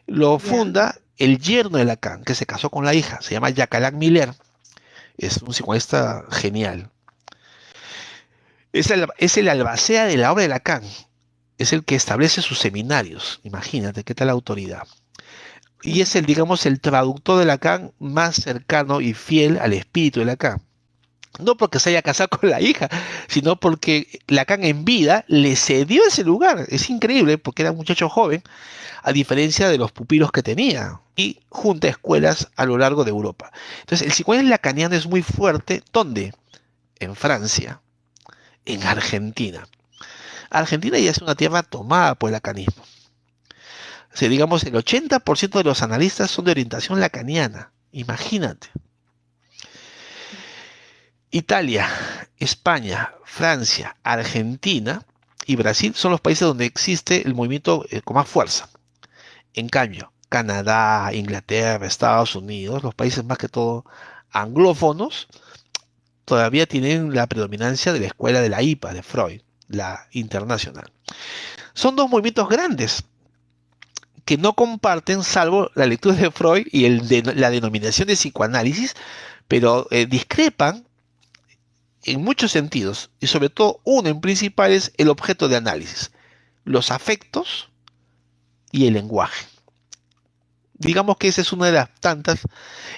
Speaker 2: Lo
Speaker 1: ya.
Speaker 2: funda el yerno de Lacan, que se casó con la hija, se llama Jacques Miller, es un psicoanalista genial. Es el albacea de la obra de Lacan, es el que establece sus seminarios, imagínate qué tal autoridad. Y es el, digamos, el traductor de Lacan más cercano y fiel al espíritu de Lacan. No porque se haya casado con la hija, sino porque Lacan en vida le cedió ese lugar. Es increíble porque era un muchacho joven, a diferencia de los pupilos que tenía. Y junta escuelas a lo largo de Europa. Entonces, el psicoanálisis lacaniano es muy fuerte. ¿Dónde? En Francia, en Argentina. Argentina ya es una tierra tomada por el lacanismo. O sea, digamos, el 80% de los analistas son de orientación lacaniana. Imagínate. Italia, España, Francia, Argentina y Brasil son los países donde existe el movimiento con más fuerza. En cambio, Canadá, Inglaterra, Estados Unidos, los países más que todo anglófonos, todavía tienen la predominancia de la escuela de la IPA, de Freud, la internacional. Son dos movimientos grandes que no comparten, salvo la lectura de Freud y la denominación de psicoanálisis, pero discrepan en muchos sentidos, y sobre todo uno en principal es el objeto de análisis, los afectos y el lenguaje. Digamos que esa es una de las tantas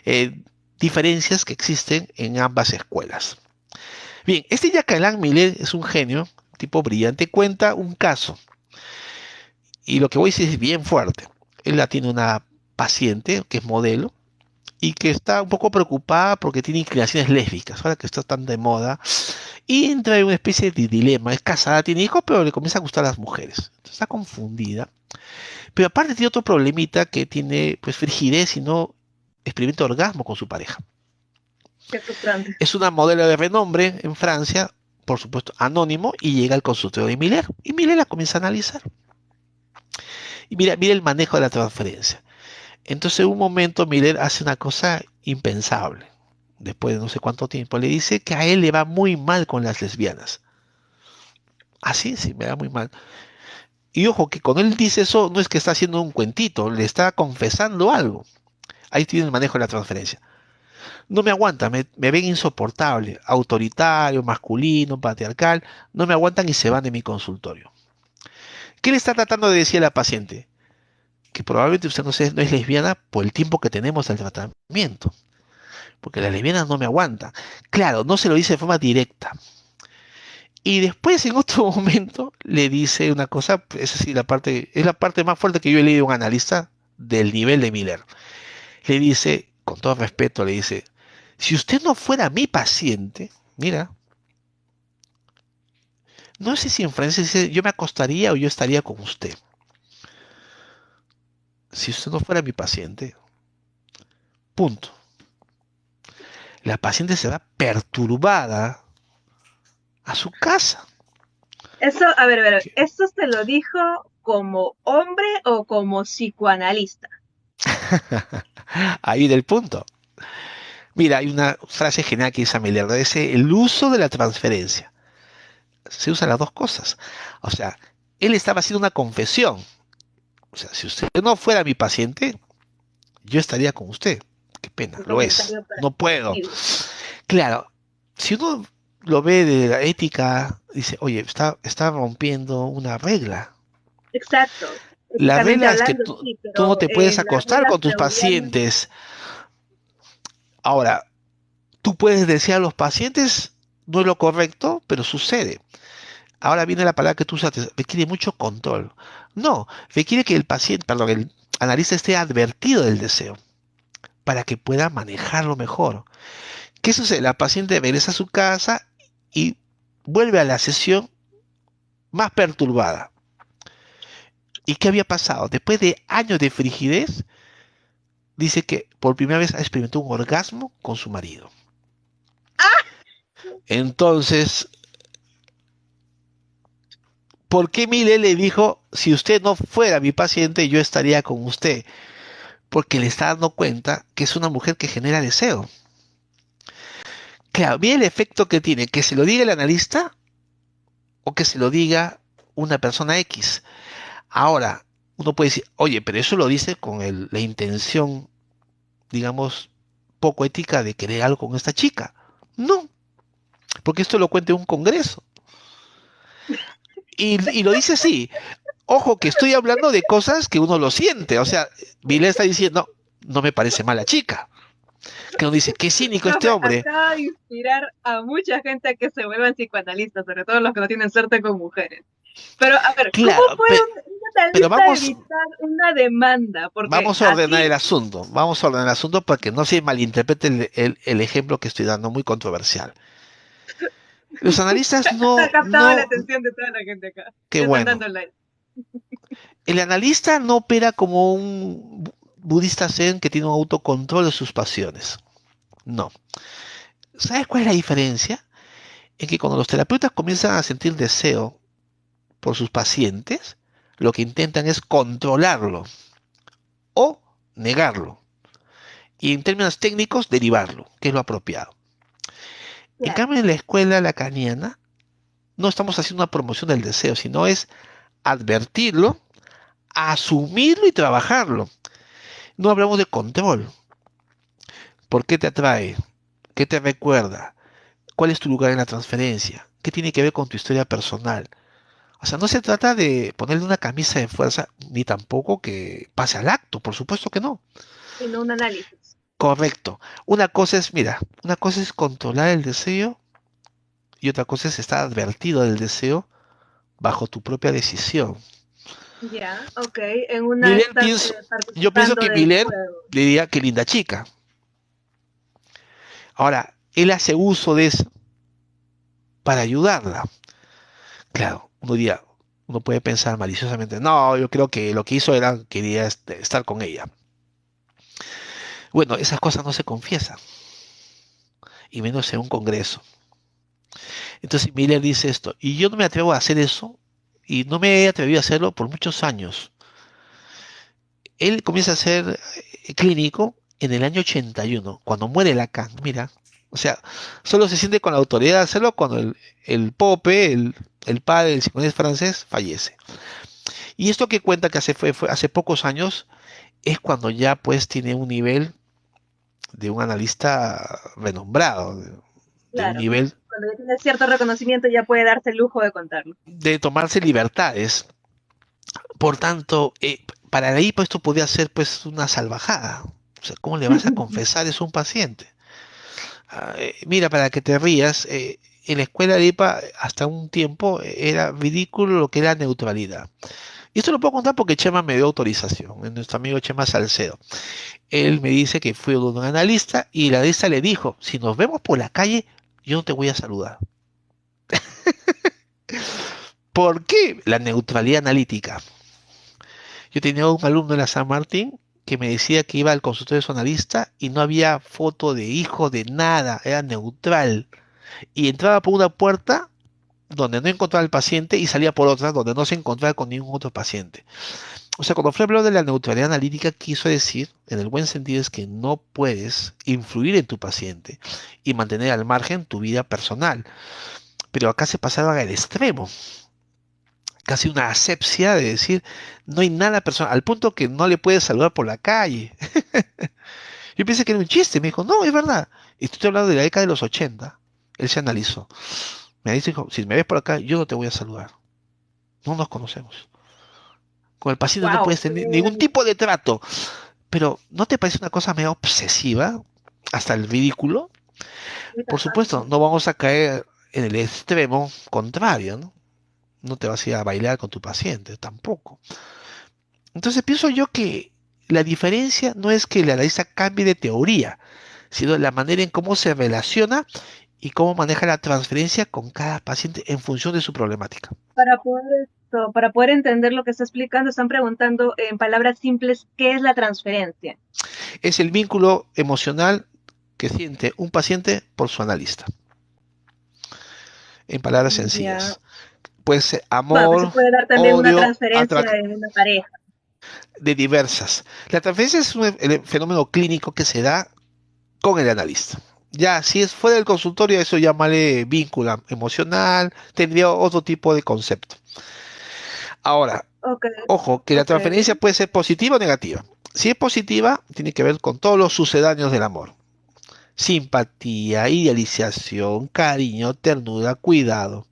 Speaker 2: eh, diferencias que existen en ambas escuelas. Bien, este Jacques Millet es un genio, tipo brillante, cuenta un caso, y lo que voy a decir es bien fuerte. Él la tiene una paciente que es modelo, y que está un poco preocupada porque tiene inclinaciones lésbicas, ahora que está tan de moda, y entra en una especie de dilema. Es casada, tiene hijos, pero le comienza a gustar a las mujeres. Entonces está confundida. Pero aparte tiene otro problemita que tiene pues frigidez y no experimenta orgasmo con su pareja.
Speaker 1: Qué frustrante.
Speaker 2: Es una modelo de renombre en Francia, por supuesto anónimo, y llega al consultorio de Miller. Y Miller la comienza a analizar. Y mira el manejo de la transferencia. Entonces en un momento Miller hace una cosa impensable. Después de no sé cuánto tiempo, le dice que a él le va muy mal con las lesbianas. Así, sí, me va muy mal. Y ojo, que cuando él dice eso, no es que está haciendo un cuentito, le está confesando algo. Ahí tiene el manejo de la transferencia. No me aguantan, me ven insoportable, autoritario, masculino, patriarcal, no me aguantan y se van de mi consultorio. ¿Qué le está tratando de decir a la paciente? Que probablemente usted no es lesbiana por el tiempo que tenemos al tratamiento, porque las lesbianas no me aguantan. Claro, no se lo dice de forma directa. Y después en otro momento le dice una cosa, esa sí es la parte más fuerte que yo he leído de un analista del nivel de Miller. Le dice, con todo respeto, le dice, si usted no fuera mi paciente, mira, no sé si en francés dice, yo me acostaría o yo estaría con usted. Si usted no fuera mi paciente, punto. La paciente se va perturbada a su casa.
Speaker 1: Eso, a ver, ¿eso se lo dijo como hombre o como psicoanalista?
Speaker 2: Ahí del punto. Mira, hay una frase genial que dice Miller, dice el uso de la transferencia. Se usan las dos cosas. O sea, él estaba haciendo una confesión. O sea, si usted no fuera mi paciente, yo estaría con usted. Qué pena,
Speaker 1: Un
Speaker 2: lo es.
Speaker 1: comentario
Speaker 2: No puedo.
Speaker 1: permisivo.
Speaker 2: Claro, si uno lo ve de la ética, dice, oye, está rompiendo una regla.
Speaker 1: Exacto.
Speaker 2: La
Speaker 1: Éticamente
Speaker 2: regla es que
Speaker 1: hablando, sí,
Speaker 2: tú no
Speaker 1: pero
Speaker 2: te puedes
Speaker 1: las
Speaker 2: acostar
Speaker 1: reglas
Speaker 2: con tus
Speaker 1: freudianas.
Speaker 2: pacientes. Ahora, tú puedes decir a los pacientes, no es lo correcto, pero sucede. Ahora viene la palabra que tú usaste, requiere mucho control. No, requiere que el paciente, perdón, el analista esté advertido del deseo para que pueda manejarlo mejor. ¿Qué sucede? La paciente regresa a su casa y vuelve a la sesión más perturbada. ¿Y qué había pasado? Después de años de frigidez, dice que por primera vez ha experimentado un orgasmo con su marido. Entonces, ¿por qué Mile le dijo, si usted no fuera mi paciente, yo estaría con usted? Porque le está dando cuenta que es una mujer que genera deseo. Claro, mira el efecto que tiene, que se lo diga el analista o que se lo diga una persona X. Ahora, uno puede decir, oye, pero eso lo dice con la intención, digamos, poco ética de querer algo con esta chica. No, porque esto lo cuenta en un congreso. Y lo dice así. Ojo que estoy hablando de cosas que uno lo siente. O sea, Vile está diciendo, no me parece mala chica. Que uno dice, qué cínico este
Speaker 1: Profe,
Speaker 2: hombre.
Speaker 1: acaba de inspirar a mucha gente a que se vuelvan psicoanalistas, sobre todo los que no tienen suerte con mujeres. Pero, a ver, ¿cómo
Speaker 2: Claro,
Speaker 1: puede un
Speaker 2: pero
Speaker 1: analista evitar una demanda? Porque
Speaker 2: vamos a ordenar el
Speaker 1: así
Speaker 2: asunto. Vamos a ordenar el asunto para que no se malinterprete el ejemplo que estoy dando, muy controversial. Los analistas
Speaker 1: ha
Speaker 2: no,
Speaker 1: captado la
Speaker 2: no,
Speaker 1: atención de toda la gente acá.
Speaker 2: qué
Speaker 1: Ya están
Speaker 2: bueno.
Speaker 1: dando like.
Speaker 2: El analista no opera como un budista zen que tiene un autocontrol de sus pasiones. No. ¿Sabes cuál es la diferencia? En que cuando los terapeutas comienzan a sentir deseo por sus pacientes, lo que intentan es controlarlo o negarlo. Y en términos técnicos, derivarlo, que es lo apropiado. En
Speaker 1: Claro.
Speaker 2: cambio, en la escuela lacaniana, no estamos haciendo una promoción del deseo, sino es advertirlo, asumirlo y trabajarlo. No hablamos de control. ¿Por qué te atrae? ¿Qué te recuerda? ¿Cuál es tu lugar en la transferencia? ¿Qué tiene que ver con tu historia personal? O sea, no se trata de ponerle una camisa de fuerza, ni tampoco que pase al acto, por supuesto que no.
Speaker 1: Sino un análisis.
Speaker 2: Correcto. Una cosa es, mira, una cosa es controlar el deseo y otra cosa es estar advertido del deseo bajo tu propia decisión.
Speaker 1: Ya, ok. En una
Speaker 2: Miller
Speaker 1: estás
Speaker 2: pienso, yo pienso
Speaker 1: participando
Speaker 2: que
Speaker 1: del
Speaker 2: Miller
Speaker 1: juego.
Speaker 2: le diría que linda chica. Ahora, él hace uso de eso para ayudarla. Claro, uno puede pensar maliciosamente, no, yo creo que lo que hizo era quería estar con ella. Bueno, esas cosas no se confiesan, y menos en un congreso. Entonces Miller dice esto, y yo no me atrevo a hacer eso, y no me he atrevido a hacerlo por muchos años. Él comienza a ser clínico en el año 81, cuando muere Lacan, mira. O sea, solo se siente con la autoridad de hacerlo cuando el Pope, el padre del psicoanálisis francés, fallece. Y esto que cuenta que fue hace pocos años es cuando ya pues tiene un nivel de un analista renombrado, de un
Speaker 1: Claro.
Speaker 2: nivel
Speaker 1: Cuando ya tiene cierto reconocimiento ya puede darse el lujo de contarlo.
Speaker 2: de tomarse libertades. Por tanto, para ahí pues esto podía ser pues una salvajada. O sea, ¿cómo le vas a confesar eso a un paciente? Mira, para que te rías, en la escuela de IPA hasta un tiempo era ridículo lo que era neutralidad. Y esto lo puedo contar porque Chema me dio autorización, nuestro amigo Chema Salcedo. Él me dice que fue un analista y el analista le dijo, si nos vemos por la calle, yo no te voy a saludar. ¿Por qué? La neutralidad analítica. Yo tenía un alumno en la San Martín que me decía que iba al consultorio de su analista y no había foto de hijo, de nada, era neutral. Y entraba por una puerta donde no encontraba al paciente y salía por otra donde no se encontraba con ningún otro paciente. O sea, cuando Freud habló de la neutralidad analítica, quiso decir, en el buen sentido, es que no puedes influir en tu paciente y mantener al margen tu vida personal. Pero acá se pasaba al extremo, casi una asepsia de decir, no hay nada personal, al punto que no le puedes saludar por la calle. Yo pensé que era un chiste, me dijo, no, es verdad. Y estoy hablando de la década de los 80. Él se analizó. Me dijo, si me ves por acá, yo no te voy a saludar. No nos conocemos. Con el paciente no
Speaker 1: Wow,
Speaker 2: puedes tener ningún tipo de trato. Pero ¿no te parece una cosa medio obsesiva? Hasta el ridículo. Por supuesto, no vamos a caer en el extremo contrario, ¿no? No te vas a ir a bailar con tu paciente, tampoco. Entonces pienso yo que la diferencia no es que el analista cambie de teoría, sino la manera en cómo se relaciona y cómo maneja la transferencia con cada paciente en función de su problemática.
Speaker 1: para poder entender lo que está explicando, están preguntando en palabras simples qué es la transferencia.
Speaker 2: Es el vínculo emocional que siente un paciente por su analista. En palabras
Speaker 1: Ya.
Speaker 2: sencillas. Puede ser
Speaker 1: Bueno, que se
Speaker 2: amor,
Speaker 1: puede dar también una
Speaker 2: odio,
Speaker 1: transferencia en una pareja.
Speaker 2: de diversas. La transferencia es un fenómeno clínico que se da con el analista. Ya, si es fuera del consultorio, eso llámale vínculo emocional, tendría otro tipo de concepto. Ahora,
Speaker 1: Ok,
Speaker 2: ojo, que la
Speaker 1: ok.
Speaker 2: transferencia puede ser positiva o negativa. Si es positiva, tiene que ver con todos los sucedáneos del amor. Simpatía, idealización, cariño, ternura, cuidado.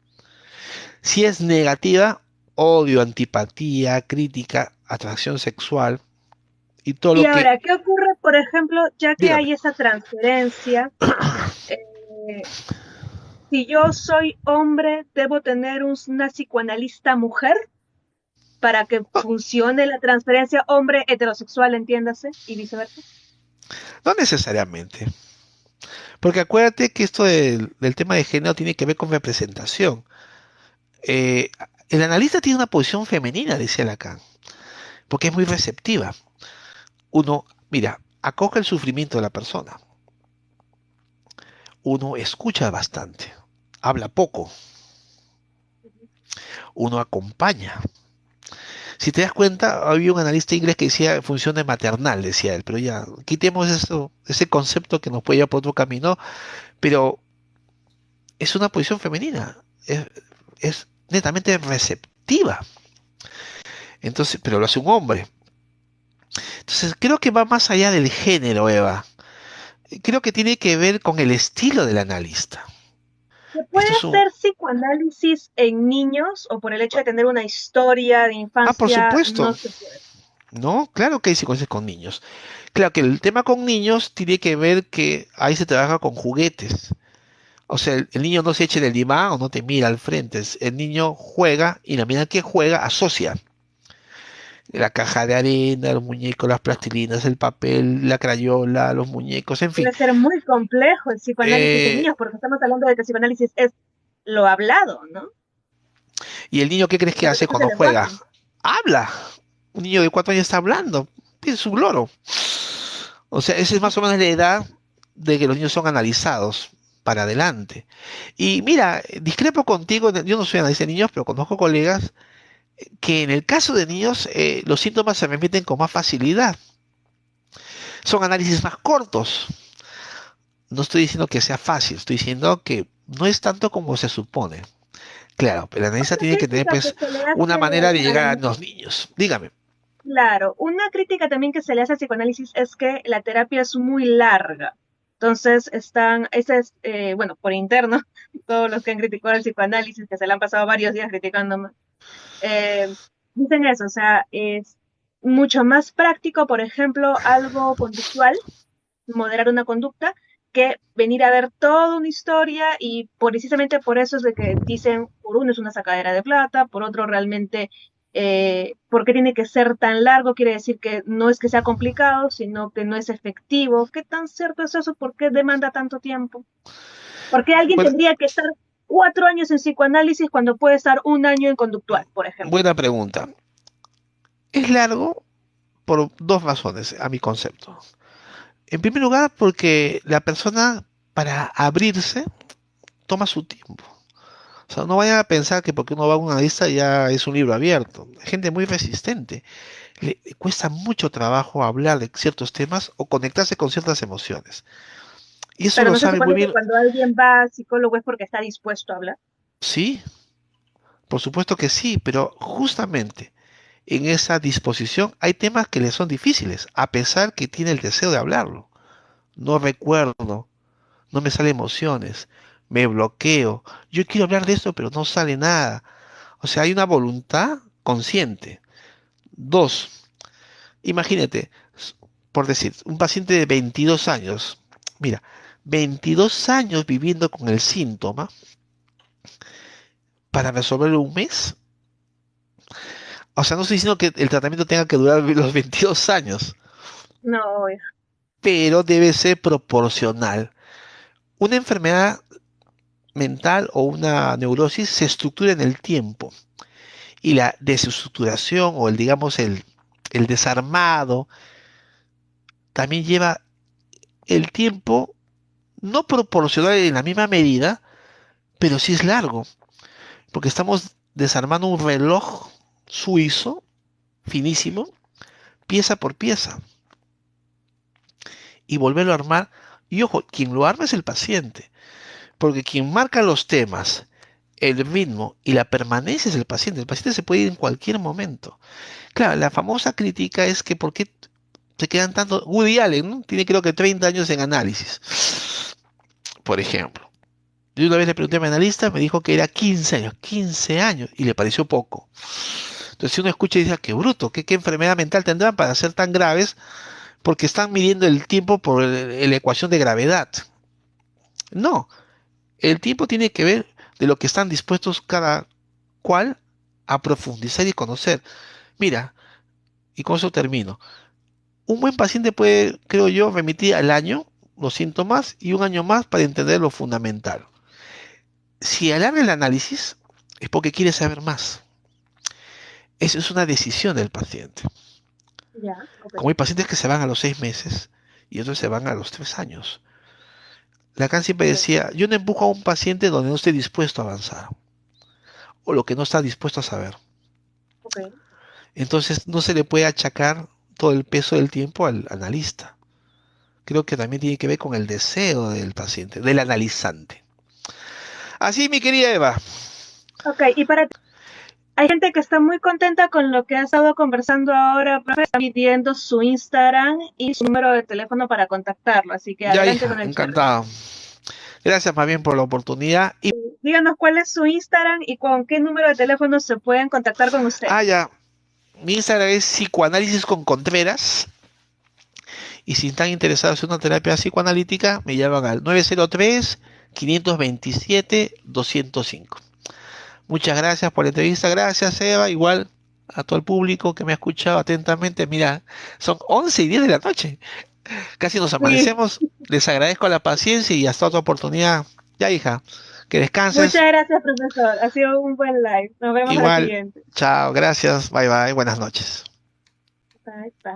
Speaker 2: Si es negativa, odio, antipatía, crítica, atracción sexual y todo
Speaker 1: Y
Speaker 2: lo que...
Speaker 1: ahora, ¿qué ocurre, por ejemplo, ya que
Speaker 2: Dígame.
Speaker 1: hay esa transferencia? eh, si yo soy hombre, ¿debo tener una psicoanalista mujer para que
Speaker 2: No,
Speaker 1: funcione la transferencia hombre heterosexual, entiéndase, y viceversa?
Speaker 2: no necesariamente. Porque acuérdate que esto del tema de género tiene que ver con representación. Eh, el analista tiene una posición femenina, decía Lacan, porque es muy receptiva. Uno, mira, acoge el sufrimiento de la persona. Uno escucha bastante, habla poco, uno acompaña. Si te das cuenta, había un analista inglés que decía función de maternal, decía él, pero ya, quitemos eso, ese concepto que nos puede llevar por otro camino, pero es una posición femenina, es netamente receptiva. Entonces, pero lo hace un hombre. Entonces, creo que va más allá del género, Eva. Creo que tiene que ver con el estilo del analista.
Speaker 1: ¿Se puede
Speaker 2: Esto es un...
Speaker 1: hacer psicoanálisis en niños o por el hecho de tener una historia de
Speaker 2: Ah, por
Speaker 1: infancia
Speaker 2: supuesto.
Speaker 1: no se puede?
Speaker 2: No, claro que hay psicoanálisis con niños. Claro que el tema con niños tiene que ver que ahí se trabaja con juguetes. O sea, el niño no se eche del diván o no te mira al frente. El niño juega y la mirada que juega asocia. La caja de arena, los muñecos, las plastilinas, el papel, la crayola, los muñecos, en fin.
Speaker 1: Debe ser muy complejo el psicoanálisis en
Speaker 2: Eh,
Speaker 1: niños, porque estamos hablando de que el psicoanálisis es lo hablado, ¿no?
Speaker 2: ¿Y el niño qué crees que
Speaker 1: Lo que
Speaker 2: hace
Speaker 1: pasa es el
Speaker 2: cuando juega?
Speaker 1: lenguaje.
Speaker 2: Habla. Un niño de 4 años está hablando. Es un loro. O sea, esa es más o menos la edad de que los niños son analizados para adelante. Y mira, discrepo contigo, yo no soy analista de niños, pero conozco colegas que en el caso de niños los síntomas se remiten con más facilidad. Son análisis más cortos. No estoy diciendo que sea fácil, estoy diciendo que no es tanto como se supone. Claro, pero el analista
Speaker 1: Una
Speaker 2: tiene que tener
Speaker 1: crítica que
Speaker 2: pues
Speaker 1: se le
Speaker 2: una
Speaker 1: hace
Speaker 2: manera de llegar a
Speaker 1: al
Speaker 2: los niños. Dígame.
Speaker 1: Claro, una crítica también que se le hace al psicoanálisis es que la terapia es muy larga. Entonces ese es, bueno, por interno, todos los que han criticado el psicoanálisis, que se le han pasado varios días criticándome, eh, dicen eso, o sea, es mucho más práctico, por ejemplo, algo conductual, moderar una conducta, que venir a ver toda una historia y precisamente por eso es de que dicen, por uno es una sacadera de plata, por otro realmente, ¿por qué tiene que ser tan largo? Quiere decir que no es que sea complicado, sino que no es efectivo. ¿Qué tan cierto es eso? ¿Por qué demanda tanto tiempo? ¿Por qué alguien
Speaker 2: Buena,
Speaker 1: tendría que estar 4 años en psicoanálisis cuando puede estar un año en conductual, por ejemplo?
Speaker 2: buena pregunta. Es largo por dos razones, a mi concepto. En primer lugar, porque la persona para abrirse toma su tiempo. O sea, no vayan a pensar que porque uno va a una lista ya es un libro abierto. Hay gente muy resistente. Le cuesta mucho trabajo hablar de ciertos temas o conectarse con ciertas emociones. Y eso
Speaker 1: Pero
Speaker 2: lo
Speaker 1: no se
Speaker 2: sabe
Speaker 1: supone
Speaker 2: muy
Speaker 1: que
Speaker 2: bien.
Speaker 1: cuando alguien va a psicólogo es porque está dispuesto a hablar.
Speaker 2: Sí, por supuesto que sí, pero justamente en esa disposición hay temas que le son difíciles, a pesar que tiene el deseo de hablarlo. No recuerdo, no me salen emociones, me bloqueo. Yo quiero hablar de esto, pero no sale nada. O sea, hay una voluntad consciente. Dos, imagínate, por decir, un paciente de 22 años. Mira, 22 años viviendo con el síntoma para resolverlo un mes. O sea, no estoy diciendo que el tratamiento tenga que durar los 22 años,
Speaker 1: No,
Speaker 2: pero debe ser proporcional. Una enfermedad mental o una neurosis se estructura en el tiempo y la desestructuración o el desarmado también lleva el tiempo no proporcional en la misma medida, pero sí es largo, porque estamos desarmando un reloj suizo, finísimo, pieza por pieza, y volverlo a armar. Y ojo, quien lo arma es el paciente, porque quien marca los temas, el ritmo y la permanencia es el paciente. El paciente se puede ir en cualquier momento. Claro, la famosa crítica es que por qué se quedan tanto. Woody Allen, ¿no? Tiene creo que 30 años en análisis, por ejemplo. Yo una vez le pregunté a mi analista, me dijo que era 15 años, y le pareció poco. Entonces, si uno escucha y dice, "Ah, qué bruto, qué enfermedad mental tendrán para ser tan graves, porque están midiendo el tiempo por la ecuación de gravedad". No, el tiempo tiene que ver de lo que están dispuestos cada cual a profundizar y conocer. Mira, y con eso termino. Un buen paciente puede, creo yo, remitir al año los síntomas y un año más para entender lo fundamental. Si alarga el análisis, es porque quiere saber más. Eso es una decisión del paciente.
Speaker 1: ya, ok.
Speaker 2: Como hay pacientes que se van a los 6 meses y otros se van a los 3 años. Lacan siempre
Speaker 1: Ok,
Speaker 2: decía, yo no empujo a un paciente donde no esté dispuesto a avanzar o lo que no está dispuesto a saber.
Speaker 1: ok.
Speaker 2: Entonces no se le puede achacar todo el peso del tiempo al analista. Creo que también tiene que ver con el deseo del paciente, del analizante. Así, mi querida Eva.
Speaker 1: Ok, y para ti, hay gente que está muy contenta con lo que ha estado conversando ahora, profe, está pidiendo su Instagram y su número de teléfono para contactarlo, así que
Speaker 2: Ya,
Speaker 1: adelante
Speaker 2: hija,
Speaker 1: con el chat.
Speaker 2: encantado. Gracias más bien por la oportunidad. Y,
Speaker 1: Díganos cuál es su Instagram y con qué número de teléfono se pueden contactar con usted.
Speaker 2: ya, mi Instagram es psicoanálisis con Contreras. Y si están interesados en una terapia psicoanalítica, me llaman al 903-527-205. Muchas gracias por la entrevista. Gracias, Eva. Igual a todo el público que me ha escuchado atentamente. Mira, son 11:10 de la noche. Casi nos
Speaker 1: Sí,
Speaker 2: amanecemos. Les agradezco la paciencia y hasta otra oportunidad. Ya, hija, que
Speaker 1: muchas
Speaker 2: descanses.
Speaker 1: gracias, profesor. Ha sido un buen live. Nos vemos a la
Speaker 2: Igual,
Speaker 1: siguiente.
Speaker 2: chao, gracias. Bye bye. Buenas noches.
Speaker 1: Bye, bye.